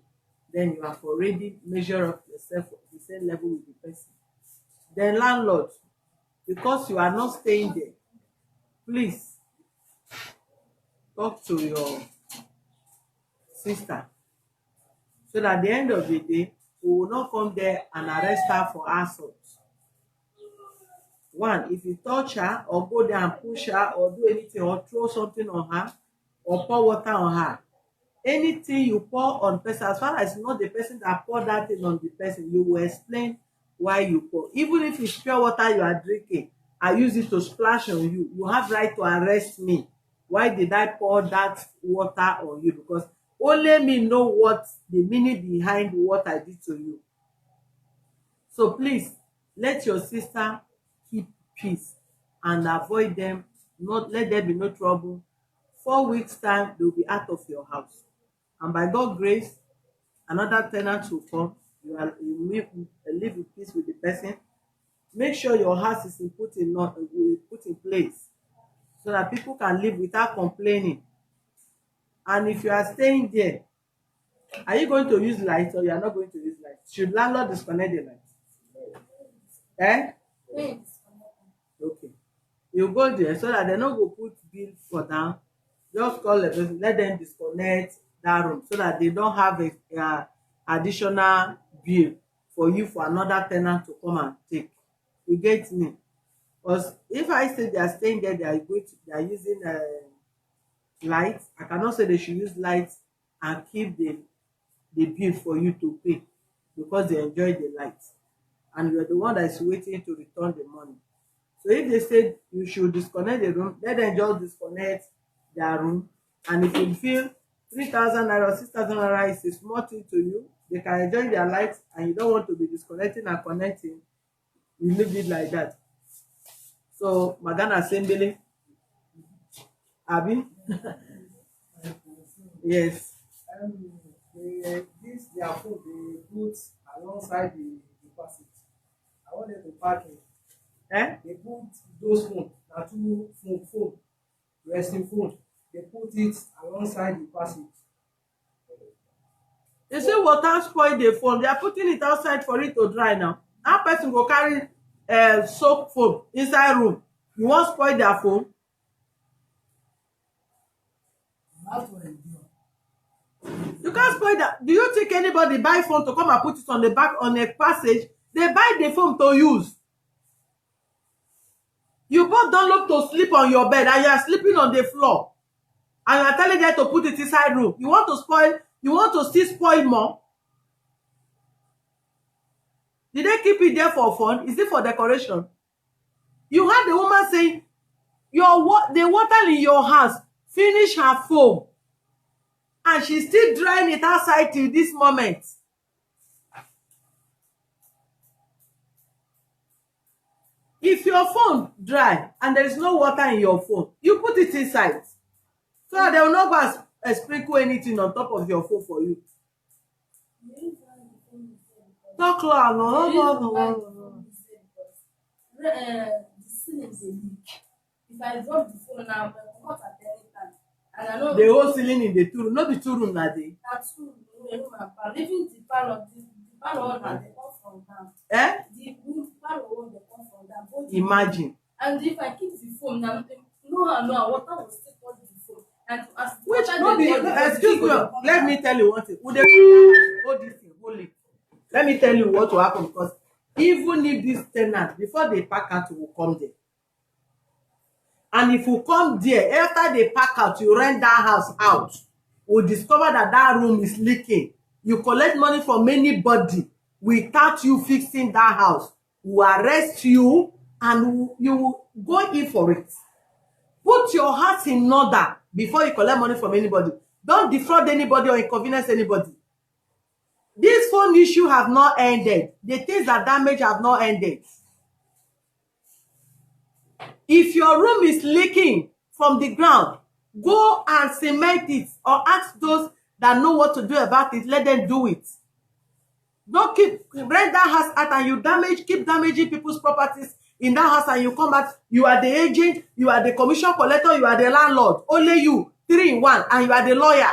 Then you have already measure up yourself at the same level with the person. Then landlord, because you are not staying there, please talk to your sister so that at the end of the day, we will not come there and arrest her for assault. One, if you touch her or go there and push her or do anything or throw something on her or pour water on her, anything you pour on person, as far as it's not the person that poured that thing on the person, you will explain why you pour. Even if it's pure water you are drinking, I use it to splash on you, you have right to arrest me. Why did I pour that water on you? Because only me know what the meaning behind what I did to you. So please let your sister keep peace and avoid them, not let there be no trouble. 4 weeks time they will be out of your house, and by God grace another tenant will come. You live in peace with the person. Make sure your house is put in place so that people can live without complaining. And if you are staying there, are you going to use light or you are not going to use light? Should landlord disconnect the light? Okay. You go there so that they no go put bill for down. Just call the person, let them disconnect that room so that they don't have a additional bill for you for another tenant to come and take. You get me? Because if I say they are staying there, they are using light. I cannot say they should use light and keep the bill for you to pay because they enjoy the light, and you are the one that is waiting to return the money. So if they say you should disconnect the room, let them just disconnect their room. And if you feel 3,000 naira or 6,000 naira is a small thing to you, they can enjoy their light and you don't want to be disconnecting and connecting, you leave it like that. So Magana Assembly, Abi? Yes. This their food they put alongside the passage. I want them to pack it. They put those phone, na two phone, resting phone. They put it alongside the passage. They say water spoil the phone. They are putting it outside for it to dry now. How person go carry soap phone inside room? You wan spoil their phone? You can't spoil that. Do you think anybody buy phone to come and put it on the back on a passage? They buy the phone to use. You bought Dunlop to sleep on your bed and you are sleeping on the floor. And you are telling them to put it inside room. You want to spoil, you want to still spoil more? Did they keep it there for fun? Is it for decoration? You had the woman saying, the water in your house finish her foam. And she's still drying it outside till this moment. If your phone dry and there is no water in your phone, you put it inside. So that they will not go and sprinkle anything on top of your phone for you. Talk loud. No. The ceiling is a leak. If I drop the phone now, I'm not at any time. And I know the whole ceiling in the 2 room, not the 2 room na dey. That's true. Even the parlor one na dey come from down. The parlor one dey come from down. Imagine. And if I keep the phone now, no, water will still touch the phone. And as which no be excuse me, let me tell you one thing. We dey hold this thing, hold it. Let me tell you what will happen, because even if this tenant before they pack out will come there, and if you come there after they pack out, you rent that house out, we discover that room is leaking, you collect money from anybody without you fixing that house, we arrest you and you will go in for it. Put your house in order before you collect money from anybody. Don't defraud anybody or inconvenience anybody. This phone issue have not ended. The things that damage have not ended. If your room is leaking from the ground, go and cement it or ask those that know what to do about it, let them do it. Don't keep rent that house out and you keep damaging people's properties in that house, and you come back, you are the agent, you are the commission collector, you are the landlord, only you, 3 in 1, and you are the lawyer.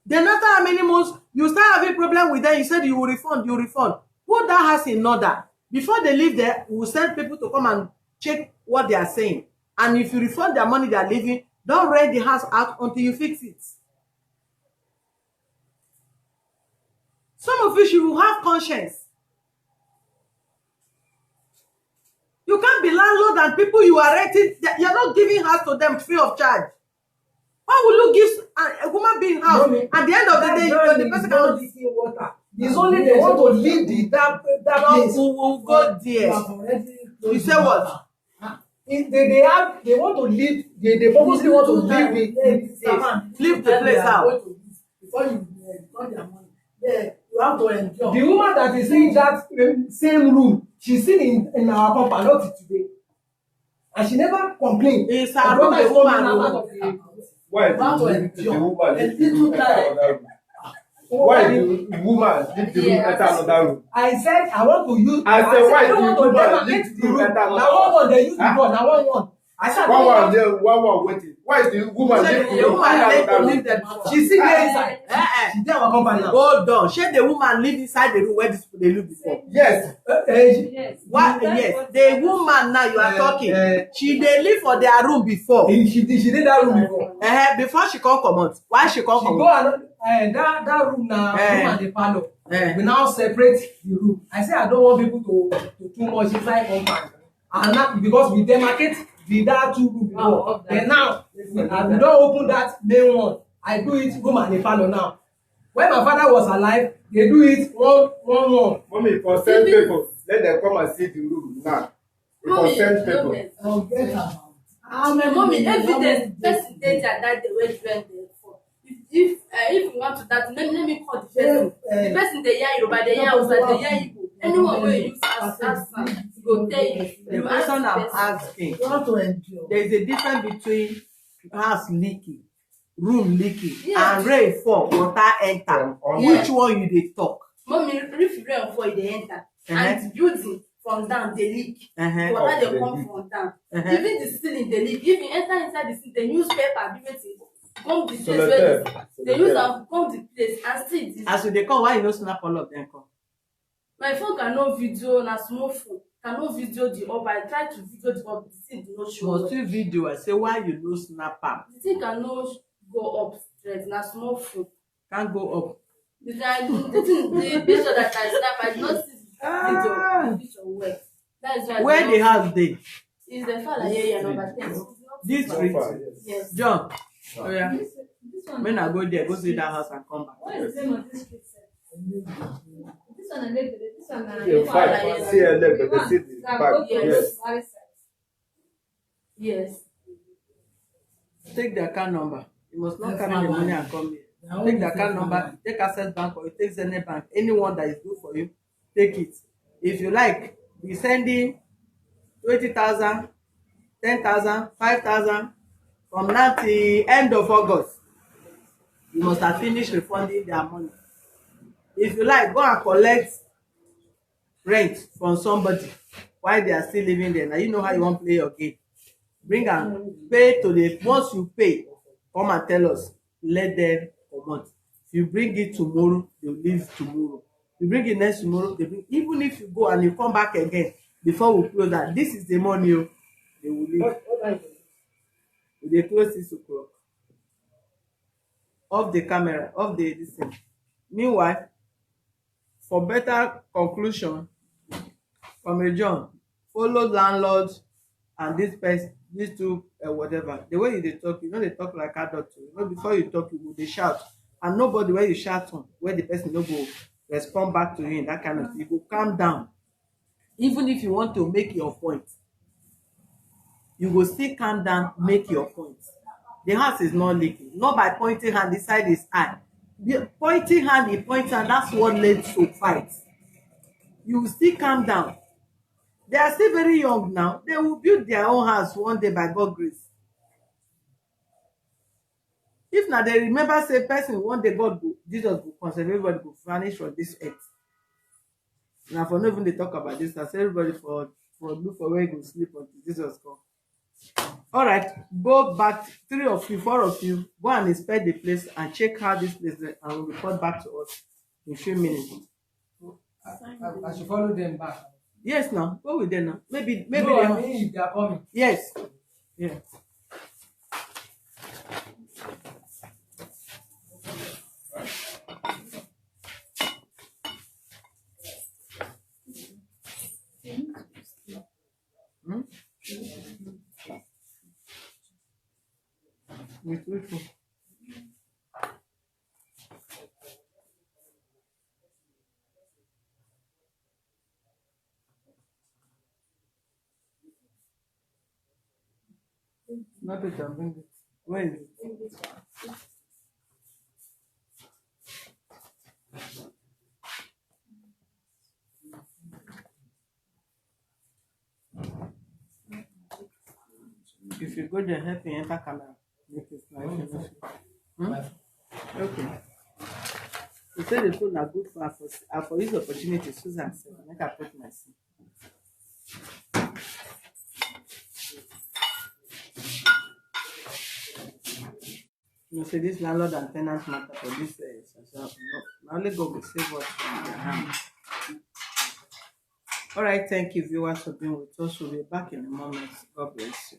Then after how many months, you start having problem with them, you said you will refund, Put that house in order. Before they leave there, we will send people to come and check what they are saying. And if you refund their money they are leaving, don't rent the house out until you fix it. Some of you should have conscience. You can't be landlord and people you are renting, you're not giving house to them free of charge. Why will you give a woman being house? Mommy, at the end of the day, the person cannot drinking water. It's only they want to leave that place. Who will go there? You say what? They want to leave. They purposely want to Leave the place out. Before you return their money, you have to endure. The woman that is in that same room, she's still in our compound, not today, and she never complained. It's her room, the woman. Why did the woman leave the room enter another room? Why did the woman leave the room enter another room? I said I want to use. I said why did the want woman to leave the room enter another room? Now one they use the door. Now one. I said one waiting. Why is the woman leave the room enter another room? She still there inside. She there our company now. Hold on. Should the woman live inside the room where these people they live before? Yes. Yes. What? Yes. The woman now you are talking. She they live for their room before. She did that room before. Before she come out. Why she come She go that room now. Room and the parlor. We now separate the room. I say I don't want people to too much inside compound. And now because we demarcate that 2 room before. Then now we don't open that main one. I do it room and the parlor now. When my father was alive, they do it one. Mommy, consent people. Let them come and see the room now. Consent people. Mommy, evidence person danger that they were doing there for. If you want to that, let me call the person. The person they hear Yoruba, they hear Hausa, they hear Igbo. Anyone will use as go tell you. The person I'm asking, there is a difference between house leaking, room leaking, and rain fall, water enter. Which one you dey talk? Mommy, if rain fall, they enter. And building from down, they leak. Water they come from down. Even the ceiling, they leak. If you enter inside the ceiling, they use paper, everything. Come the place where they use them, come the place and see this. As they come, why you no snap all of them come? My phone cannot video, na small phone. Cannot video the up. I try to video the up, the thing did not show. Must you video? I say why you no snap up? The thing cannot go up straight, na small phone. Can't go up. The picture that I snap, I did not see the picture well. That is why. Where the house dey? Is the file here number 10. This street. Yes. John. Oh yeah. When I go there, go see that house and come back. What is the name of this street, sir? This one and this one and Yeah, five. See a leg, but they see the back. Yes. Yes. Take the account number. You must not carry the money and come here. Take the account number, take Access Bank or you take Zenith Bank, anyone that is good for you, take it. If you like, be sending 20,000, 10,000, 5,000 from now till end of August. You must have finished refunding their money. If you like, go and collect rent from somebody while they are still living there. Now you know how you want to play your game. Bring and pay to the once you pay, come and tell us. Let them come out. If you bring it tomorrow, they'll leave tomorrow. You bring it next tomorrow, they bring. Even if you go and you come back again before we close that, this is the money, they will leave. They close 6 o'clock. Off the camera, off the this thing. Meanwhile, for better conclusion, from a John, follow landlord and this person, these two whatever. The way they talk, you know they talk like adult. You know before you talk, you go they shout, and nobody where you shout on, where the person no go respond back to you in that kind of thing. You go calm down. Even if you want to make your point, you go still calm down, make your point. The house is not leaking, not by pointing hand inside his eye. The pointing hand, he points, and that's what led to fight. You will still calm down. They are still very young now. They will build their own house one day by God's grace. If now they remember say person one day God go, Jesus go conserve everybody go vanish from this earth. Now for no even they talk about this, as everybody for look for where you go sleep until Jesus come. All right, go back, 3 of you, 4 of you, go and inspect the place and check how this place is and we'll report back to us in a few minutes. I should follow them back. Yes, now go with them now. Maybe No, they I mean if they are coming. yes. Yeah. Hmm? With which one? Not it, I'm bring it. Where is it? If you go there, help me enter camera. Make it nice. Hmm? Okay. You say the phone are good for this opportunity, Susan said, make I put my seat. You say this landlord and tenant matter for this social. No, only God will save us from their hand. All right, thank you, viewers, for being with us. We'll be back in a moment. God bless you.